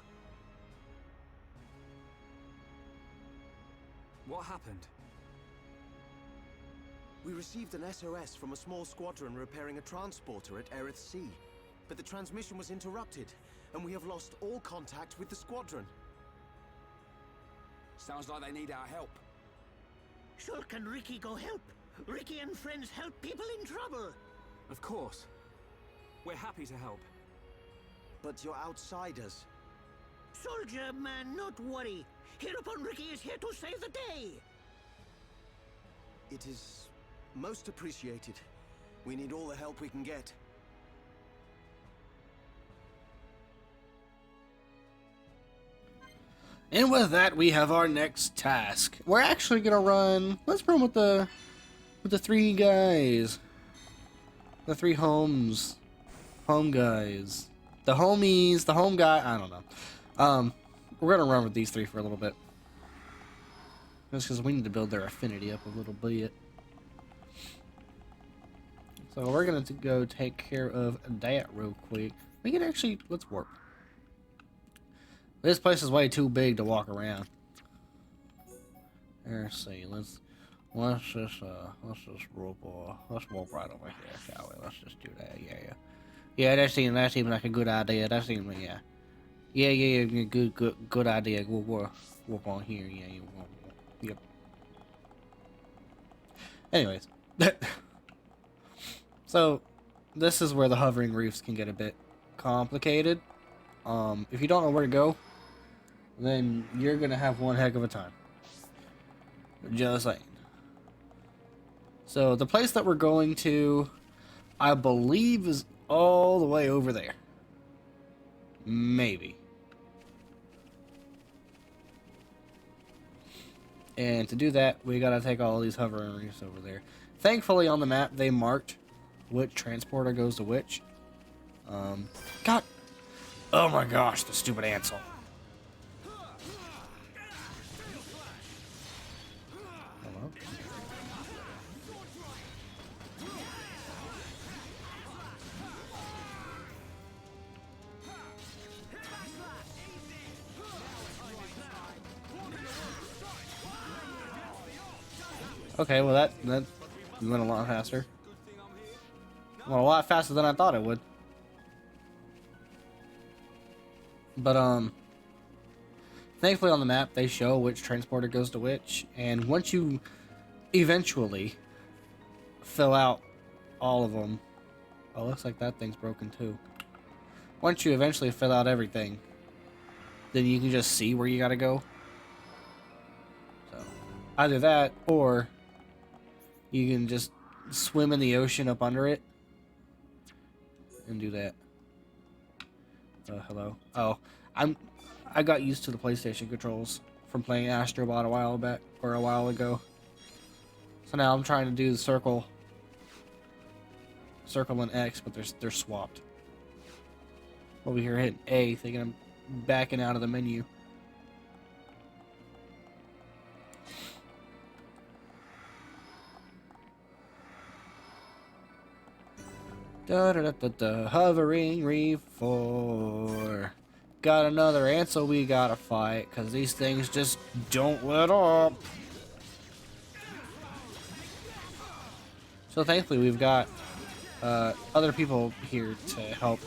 What happened? We received an SOS from a small squadron repairing a transporter at Eryth Sea. But the transmission was interrupted, and we have lost all contact with the squadron. Sounds like they need our help. Shulk and Ricky go help. Ricky and friends help people in trouble. Of course. We're happy to help. But you're outsiders. Soldier man, not worry. Hereupon Ricky is here to save the day. It is most appreciated. We need all the help we can get. And with that, we have our next task. We're actually gonna run. Let's run with the three guys, the three home guys, the homies, the home guy. I don't know. We're gonna run with these three for a little bit, just because we need to build their affinity up a little bit. So we're gonna go take care of that real quick. We can actually let's warp. This place is way too big to walk around. Let's see. Let's just walk right over here, shall we? Let's just do that. Yeah. That seems like a good idea. That seems like yeah. Good idea. We'll walk on here. Yeah. Yep. Anyways, so this is where the hovering reefs can get a bit complicated. If you don't know where to go, then you're gonna have one heck of a time. Just saying. So the place that we're going to, I believe, is all the way over there. Maybe. And to do that, we gotta take all these hovering reefs over there. Thankfully, on the map, they marked which transporter goes to which. God. Oh my gosh, the stupid Ansel. Hello? Okay, well that went a lot faster. Well, a lot faster than I thought it would. But, thankfully on the map, they show which transporter goes to which, and once you eventually fill out all of them... Oh, looks like that thing's broken too. Once you eventually fill out everything, then you can just see where you gotta go. So, either that, or you can just swim in the ocean up under it, and do that. Hello. Oh, I got used to the PlayStation controls from playing Astrobot a while back or a while ago. So now I'm trying to do the circle and X, but they're swapped. Over here hitting A, thinking I'm backing out of the menu. Hovering reef 4. Got another Ansel we gotta fight, because these things just don't let up. So thankfully we've got other people here to help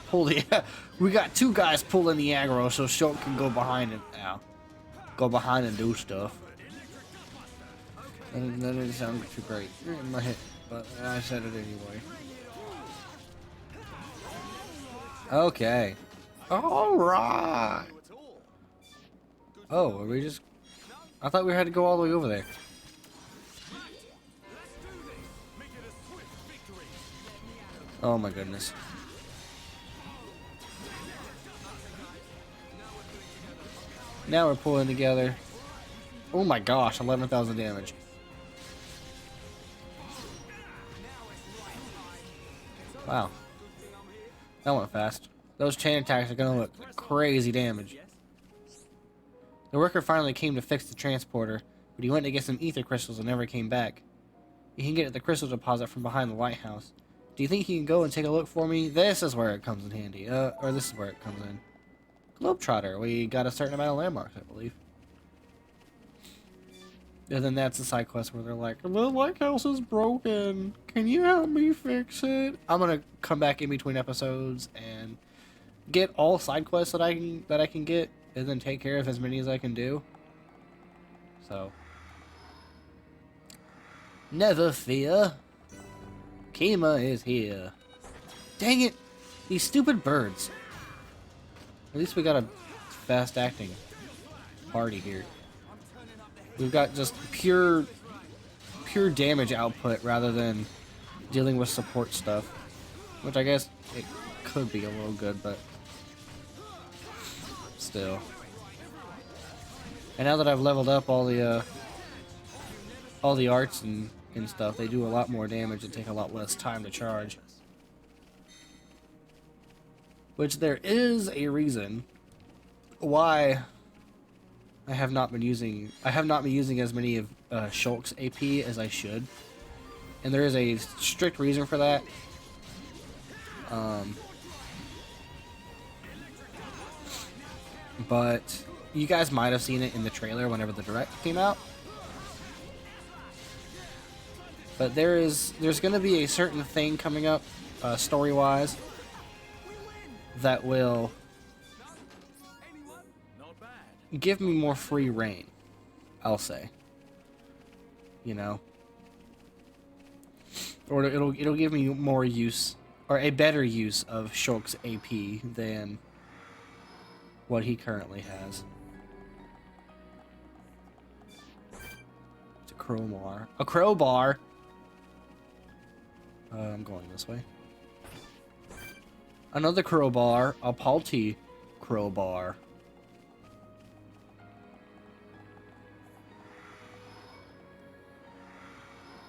pull the... We got two guys pulling the aggro so Shulk can go behind and... Ow. Go behind and do stuff. And that didn't sound too great in my head, but I said it anyway. Okay. Alright. Oh, are we just... I thought we had to go all the way over there. Oh my goodness. Now we're pulling together. Oh my gosh, 11,000 damage. Wow. That went fast. Those chain attacks are gonna look crazy damage. The worker finally came to fix the transporter, but he went to get some ether crystals and never came back. You can get at the crystal deposit from behind the lighthouse. Do you think you can go and take a look for me? This is where it comes in handy. Or this is where it comes in. Globetrotter. We got a certain amount of landmarks, I believe. And then that's the side quest where they're like, the lighthouse is broken. Can you help me fix it? I'm gonna come back in between episodes and get all side quests that I can get, and then take care of as many as I can do. So, never fear. Kima is here. Dang it! These stupid birds. At least we got a fast acting party here. We've got just pure damage output rather than dealing with support stuff, which I guess it could be a little good, but still. And now that I've leveled up all the arts and stuff, they do a lot more damage and take a lot less time to charge. Which there is a reason why I have not been using as many of Shulk's AP as I should. And there is a strict reason for that. But you guys might have seen it in the trailer whenever the direct came out. But there's going to be a certain thing coming up, story-wise, that will give me more free reign, I'll say. You know? Or it'll give me more use, or a better use of Shulk's AP than what he currently has. It's a crowbar. A crowbar! I'm going this way. Another crowbar. A palti crowbar.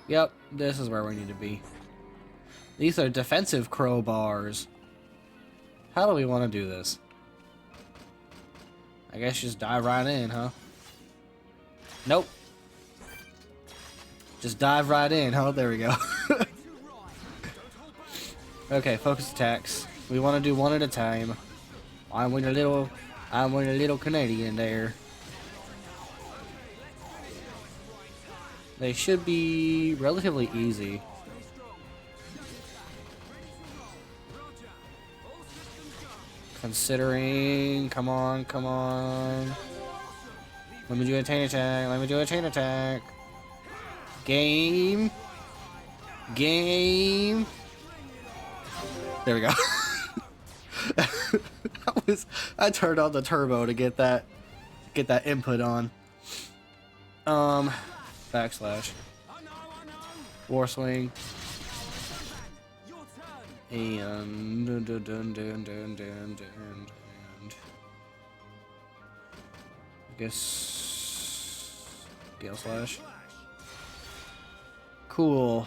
Yep, this is where we need to be. These are defensive crowbars. How do we want to do this? I guess just dive right in, huh? Nope. Just dive right in, huh? There we go. Okay, focus attacks. We want to do one at a time. I'm with a little Canadian there. They should be relatively easy. Considering, come on. Let me do a chain attack. Game. There we go. I turned on the turbo to get that input on. Backslash. War swing. And I guess Gale Slash. Cool.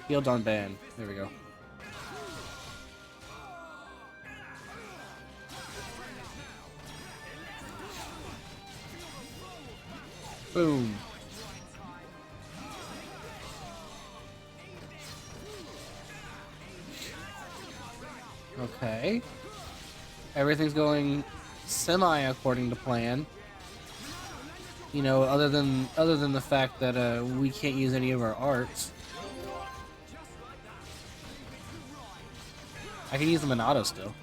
Healed on ban. There we go. Boom. Okay. Everything's going semi according to plan. You know, other than the fact that we can't use any of our arts. I can use them in auto still.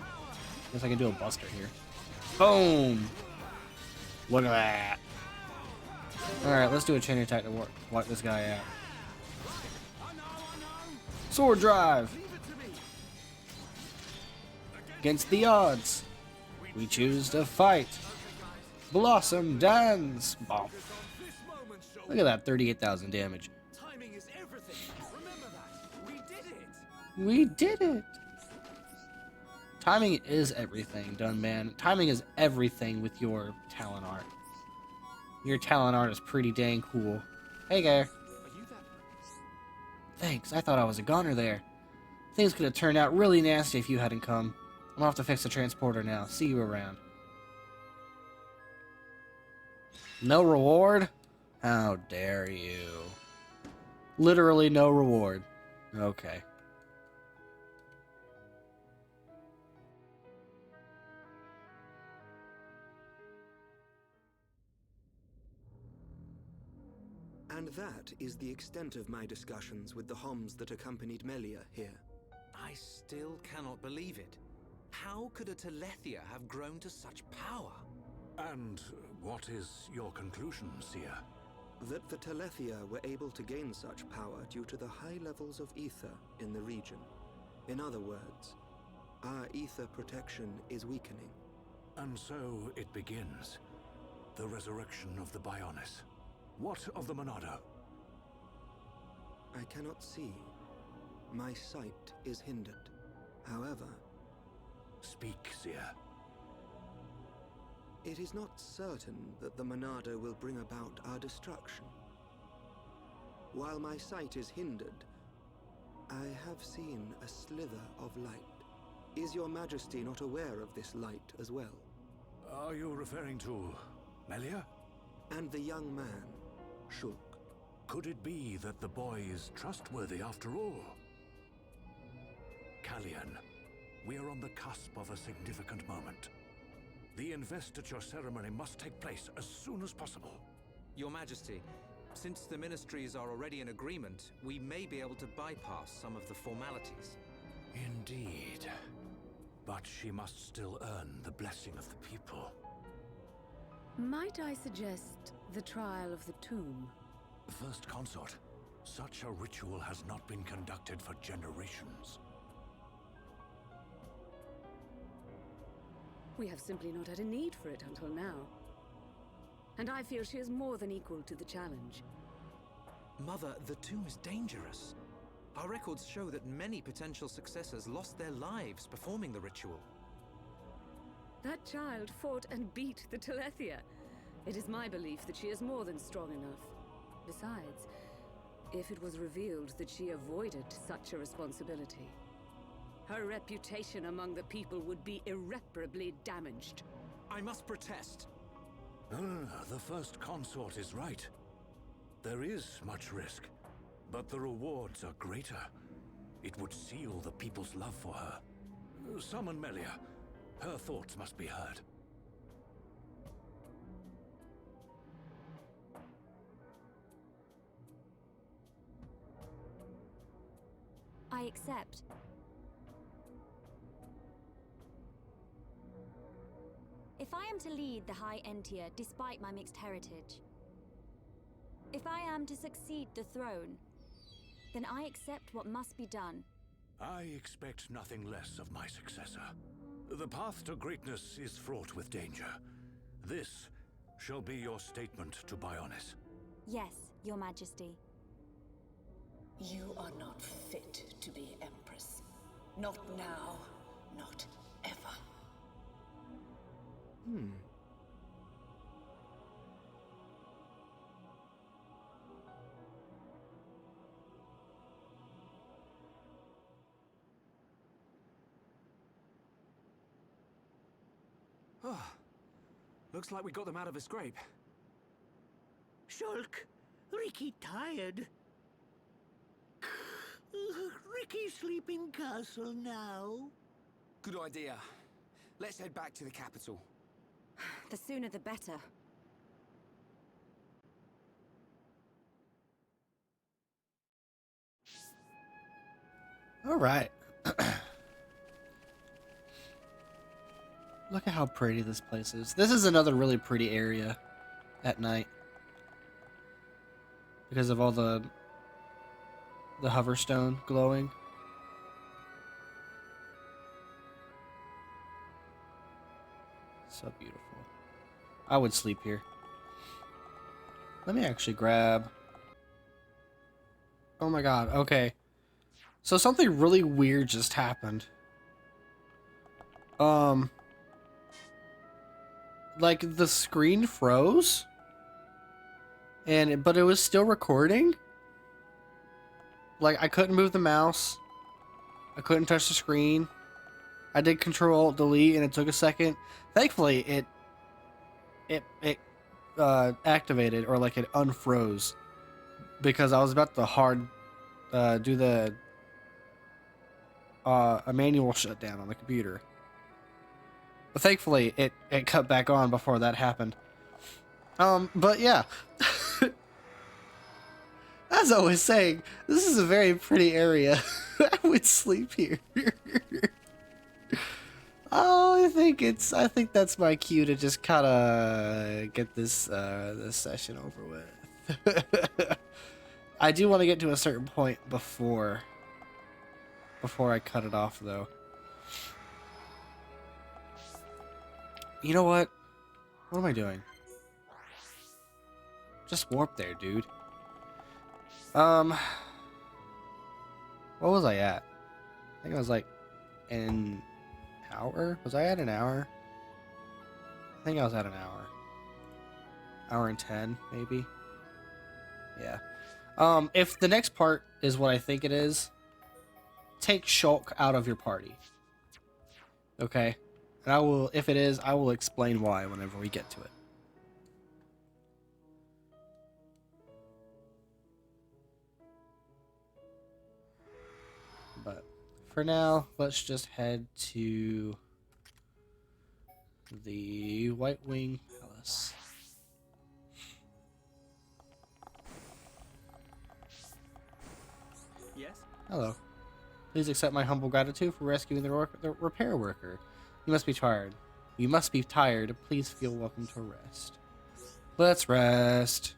Guess I can do a buster here. Boom! Look at that. Alright, let's do a chain attack to wipe this guy out. Sword drive! Against the odds, we choose to fight. Blossom dance! Bomb. Look at that, 38,000 damage. We did it! Timing is everything, Dunman. Timing is everything with your talent art. Your talent art is pretty dang cool. Hey, Gare. Thanks, I thought I was a goner there. Things could have turned out really nasty if you hadn't come. I'm gonna have to fix the transporter now. See you around. No reward? How dare you. Literally no reward. Okay. And that is the extent of my discussions with the Homs that accompanied Melia here. I still cannot believe it. How could a Telethia have grown to such power? And what is your conclusion, Seer? that the Telethia were able to gain such power due to the high levels of ether in the region. In other words, our ether protection is weakening. And so it begins. The resurrection of the Bionis. What of the Monado? I cannot see. My sight is hindered. However... Speak, Seer. It is not certain that the Monado will bring about our destruction. While my sight is hindered, I have seen a slither of light. Is your Majesty not aware of this light as well? Are you referring to Melia? And the young man, Shulk. Could it be that the boy is trustworthy after all? Kallian, we are on the cusp of a significant moment. The investiture ceremony must take place as soon as possible. Your Majesty, since the ministries are already in agreement, we may be able to bypass some of the formalities. Indeed. But she must still earn the blessing of the people. Might I suggest the trial of the tomb? First Consort, such a ritual has not been conducted for generations. We have simply not had a need for it until now. And I feel she is more than equal to the challenge. Mother, the tomb is dangerous. Our records show that many potential successors lost their lives performing the ritual. That child fought and beat the Telethia. It is my belief that she is more than strong enough. Besides, if it was revealed that she avoided such a responsibility, her reputation among the people would be irreparably damaged. I must protest. The First Consort is right. There is much risk, but the rewards are greater. It would seal the people's love for her. Summon Melia. Her thoughts must be heard. I accept. If I am to lead the High Entia despite my mixed heritage, if I am to succeed the throne, then I accept what must be done. I expect nothing less of my successor. The path to greatness is fraught with danger. This shall be your statement to Bionis. Yes, Your Majesty. You are not fit to be Empress. Not now, not ever. Oh, looks like we got them out of a scrape. Shulk, Ricky tired. Ricky sleep in castle now. Good idea. Let's head back to the capital. The sooner the better. All right. Look at how pretty this place is. This is another really pretty area at night because of all the hoverstone glowing. So beautiful. I would sleep here. Let me actually grab... Oh my god, okay. So something really weird just happened. Like the screen froze, but it was still recording. Like I couldn't move the mouse, I couldn't touch the screen. I did Control-Alt-Delete and it took a second. Thankfully, it activated, or like it unfroze, because I was about to do the a manual shutdown on the computer. But thankfully, it cut back on before that happened. But yeah. As I was saying, this is a very pretty area. I would sleep here. Oh, I think that's my cue to just kind of get this this session over with. I do want to get to a certain point before I cut it off, though. You know what? What am I doing? Just warp there, dude. What was I at? I think I was like an hour? Was I at an hour? I think I was at an hour. Hour and 10, maybe. Yeah. If the next part is what I think it is, take Shulk out of your party. Okay? And I will, if it is, I will explain why whenever we get to it. But for now, let's just head to the White Wing Palace. Yes? Hello. Please accept my humble gratitude for rescuing the repair worker. You must be tired. You must be tired. Please feel welcome to rest. Let's rest.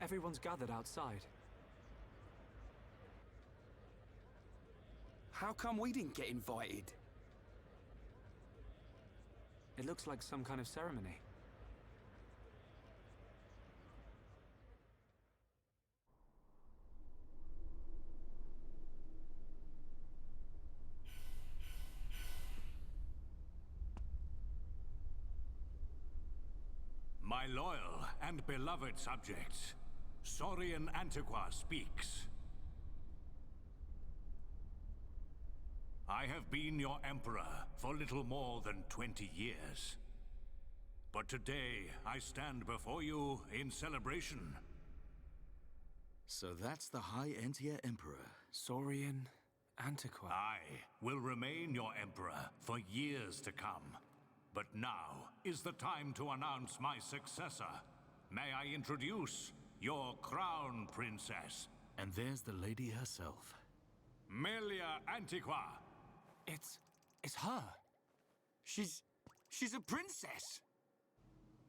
Everyone's gathered outside. How come we didn't get invited? It looks like some kind of ceremony. My loyal and beloved subjects, Saurian Antiqua speaks. I have been your emperor for little more than 20 years. But today, I stand before you in celebration. So that's the High Entia Emperor. Saurian Antiqua. I will remain your emperor for years to come. But now is the time to announce my successor. May I introduce your crown princess? And there's the lady herself. Melia Antiqua. It's her. She's a princess.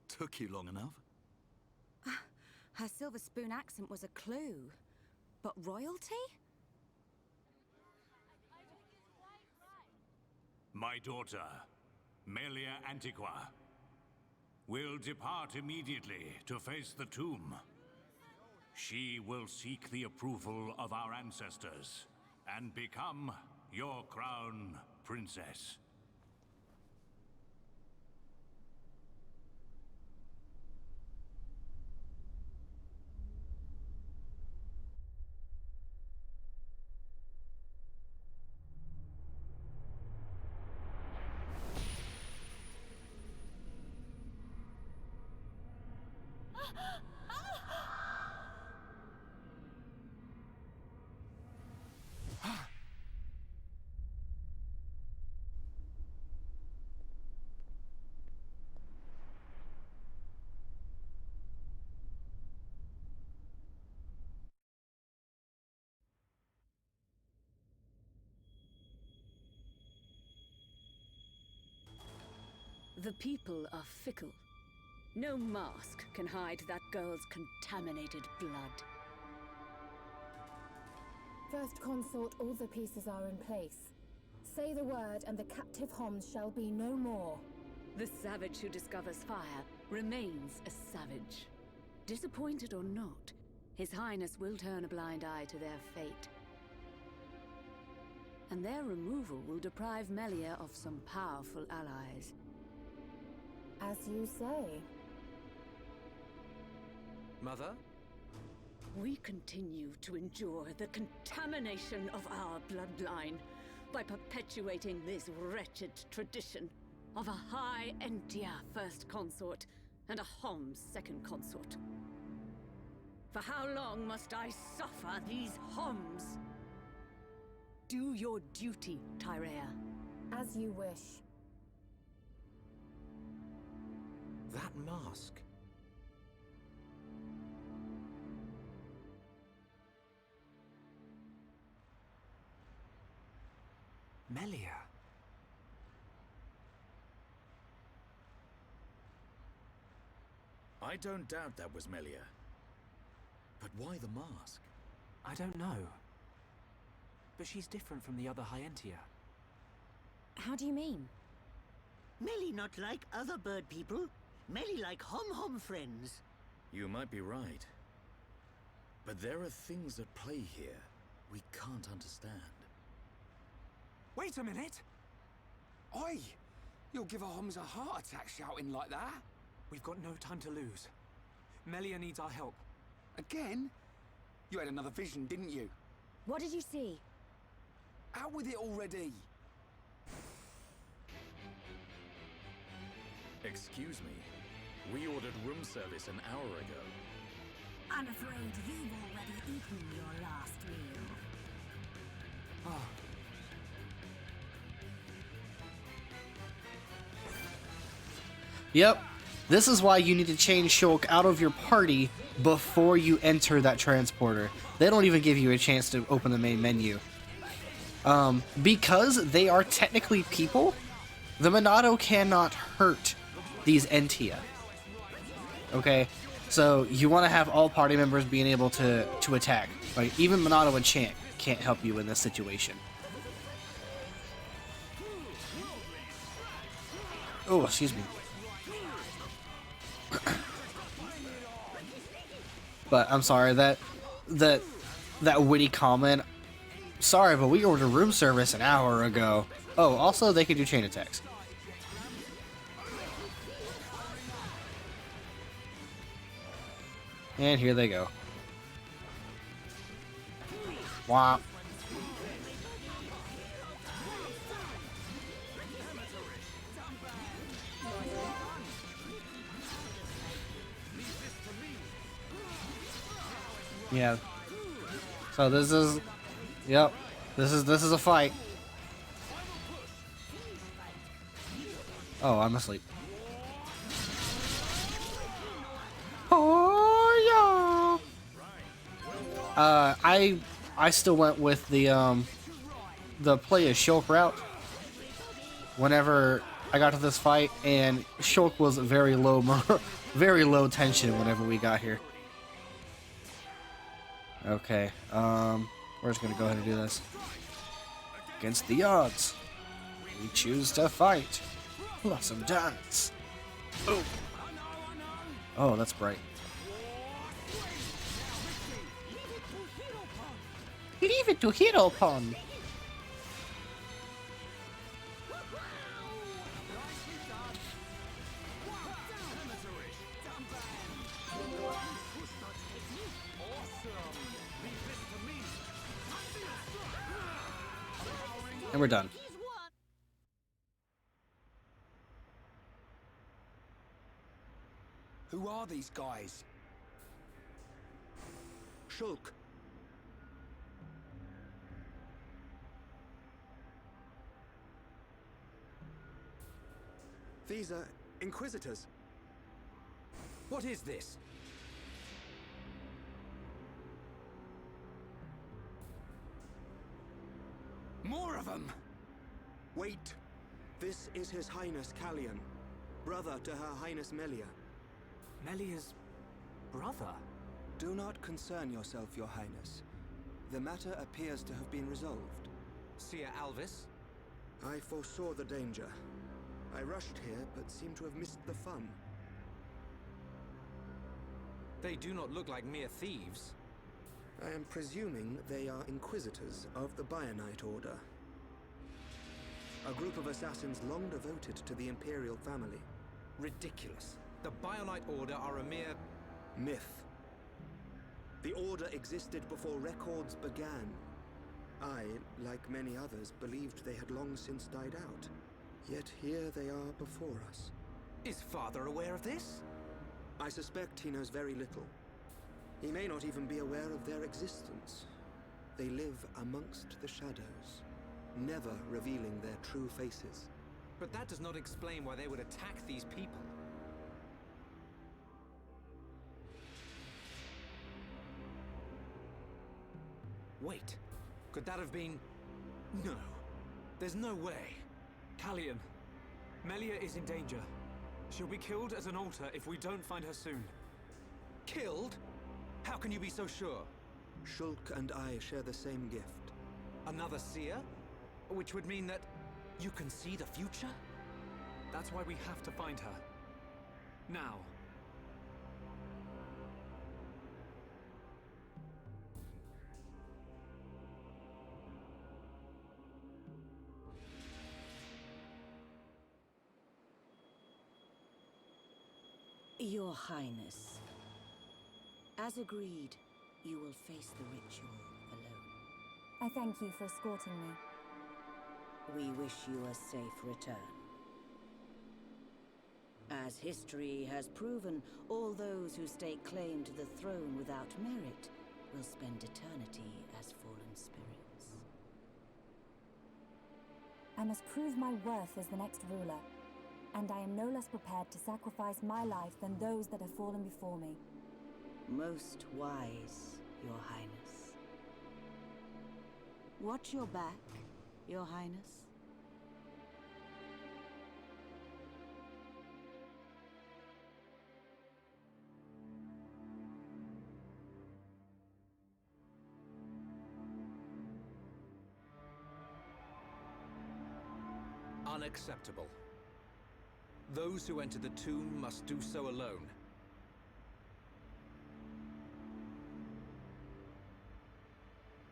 Took you long enough? Her silver spoon accent was a clue. But royalty? My daughter, Melia Antiqua, will depart immediately to face the tomb. She will seek the approval of our ancestors and become your crown princess. The people are fickle. No mask can hide that girl's contaminated blood. First Consort, all the pieces are in place. Say the word and the captive Homs shall be no more. The savage who discovers fire remains a savage. Disappointed or not, His Highness will turn a blind eye to their fate. And their removal will deprive Melia of some powerful allies. As you say. Mother? We continue to endure the contamination of our bloodline by perpetuating this wretched tradition of a High Entia first consort and a Homs second consort. For how long must I suffer these Homs? Do your duty, Tyrea. As you wish. that mask? Melia. I don't doubt that was Melia. But why the mask? I don't know. But she's different from the other Hyentia. How do you mean? Melly not like other bird people. Melly like hom-hom friends. You might be right. But there are things at play here we can't understand. Wait a minute! Oi! You'll give a Homs a heart attack shouting like that. We've got no time to lose. Melia needs our help. Again? You had another vision, didn't you? What did you see? Out with it already! Excuse me. We ordered room service an hour ago. I'm afraid you've already eaten your last meal. Oh. Yep. This is why you need to change Shulk out of your party before you enter that transporter. They don't even give you a chance to open the main menu. Because they are technically people, the Monado cannot hurt these Entia. Okay? So you want to have all party members being able to attack. Like, even Monado and Chant can't help you in this situation. Oh, excuse me. But I'm sorry, that witty comment. Sorry, but we ordered room service an hour ago. Oh, also they can do chain attacks. And here they go. Womp. Yeah. So this is, yep. This is a fight. Oh, I'm asleep. Oh yeah. I still went with the play as Shulk route. Whenever I got to this fight, and Shulk was very low, very low tension whenever we got here. Okay, we're just gonna go ahead and do this. Against the odds, we choose to fight. Blossom dance. Oh, oh, that's bright. Leave it to Hero Pond. And we're done. Who are these guys? Shulk. These are Inquisitors. What is this? More of them! Wait. This is His Highness Callion, brother to Her Highness Melia. Melia's brother? Do not concern yourself, Your Highness. The matter appears to have been resolved. Seer Alvis? I foresaw the danger. I rushed here, but seem to have missed the fun. They do not look like mere thieves. I am presuming they are Inquisitors of the Bionite Order. A group of assassins long devoted to the Imperial family. Ridiculous. The Bionite Order are a mere... myth. The Order existed before records began. I, like many others, believed they had long since died out. Yet here they are before us. Is Father aware of this? I suspect he knows very little. He may not even be aware of their existence. They live amongst the shadows, never revealing their true faces. But that does not explain why they would attack these people. Wait, could that have been... No. There's no way. Callian, Melia is in danger. She'll be killed at an altar if we don't find her soon. Killed? How can you be so sure? Shulk and I share the same gift. Another seer? Which would mean that you can see the future? That's why we have to find her. Now. Your Highness, as agreed, you will face the ritual alone. I thank you for escorting me. We wish you a safe return. As history has proven, all those who stake claim to the throne without merit will spend eternity as fallen spirits. I must prove my worth as the next ruler, and I am no less prepared to sacrifice my life than those that have fallen before me. Most wise, Your Highness. Watch your back, Your Highness. Unacceptable. Those who enter the tomb must do so alone.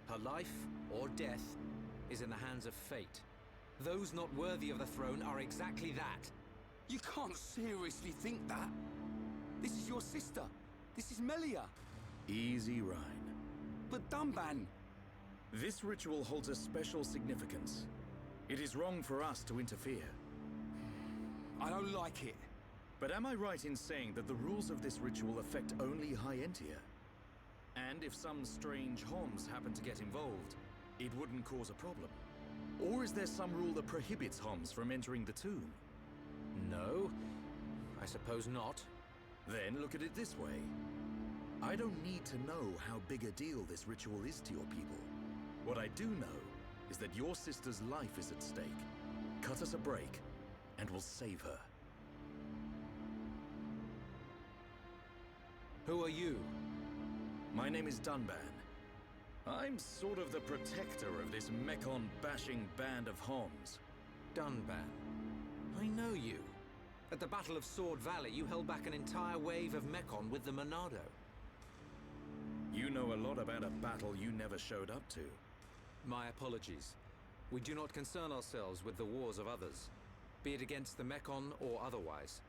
Her life, or death, is in the hands of fate. Those not worthy of the throne are exactly that. You can't seriously think that. This is your sister. This is Melia. Easy, Rhine. But Dunban... This ritual holds a special significance. It is wrong for us to interfere. I don't like it. But am I right in saying that the rules of this ritual affect only High Entia? And if some strange Homs happen to get involved, it wouldn't cause a problem? Or is there some rule that prohibits Homs from entering the tomb? No, I suppose not. Then look at it this way. I don't need to know how big a deal this ritual is to your people. What I do know is that your sister's life is at stake. Cut us a break, and we'll save her. Who are you? My name is Dunban. I'm sort of the protector of this Mekon-bashing band of Homs. Dunban. I know you. At the Battle of Sword Valley, you held back an entire wave of Mekon with the Monado. You know a lot about a battle you never showed up to. My apologies. We do not concern ourselves with the wars of others, be it against the Mekon or otherwise.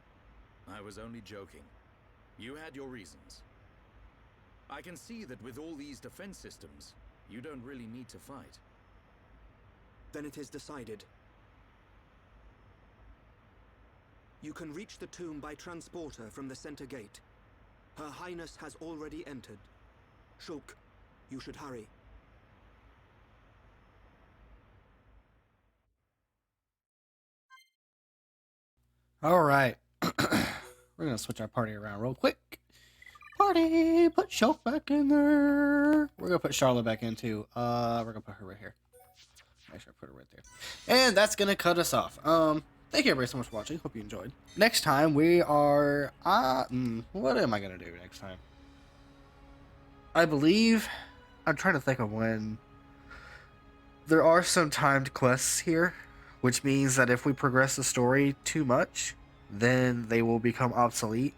I was only joking. You had your reasons. I can see that with all these defense systems, you don't really need to fight. Then it is decided. You can reach the tomb by transporter from the center gate. Her Highness has already entered. Shulk, you should hurry. All right. We're going to switch our party around real quick. Party! Put Shulk back in there. We're going to put Charlotte back in too. We're going to put her right here. Make sure I put her right there. And that's going to cut us off. Thank you everybody so much for watching. Hope you enjoyed. Next time we are... what am I going to do next time? I believe... I'm trying to think of when... There are some timed quests here, which means that if we progress the story too much, then they will become obsolete.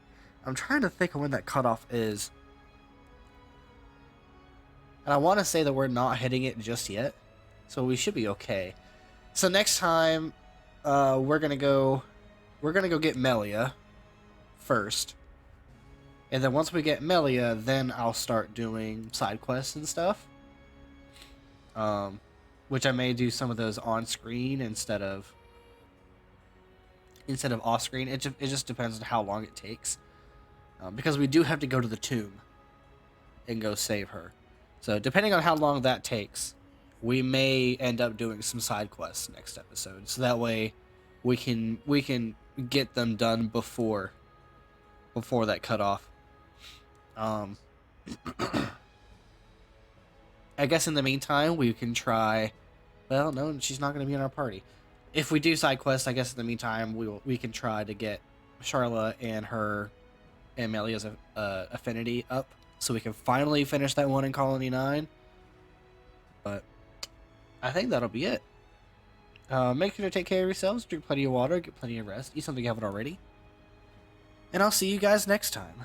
I'm trying to think of when that cutoff is. And I want to say that we're not hitting it just yet, so we should be okay. So next time, we're gonna go get Melia first, and then once we get Melia, then I'll start doing side quests and stuff. Which I may do some of those on screen instead of off screen. It just depends on how long it takes. Because we do have to go to the tomb and go save her. So depending on how long that takes, we may end up doing some side quests next episode. So that way we can get them done before that cutoff. I guess in the meantime, we can try... Well, no, she's not going to be in our party. If we do side quests, I guess in the meantime, we can try to get Charlotte and her and Melia's affinity up, so we can finally finish that one in Colony 9. But I think that'll be it. Make sure to take care of yourselves, drink plenty of water, get plenty of rest, eat something you haven't already. And I'll see you guys next time.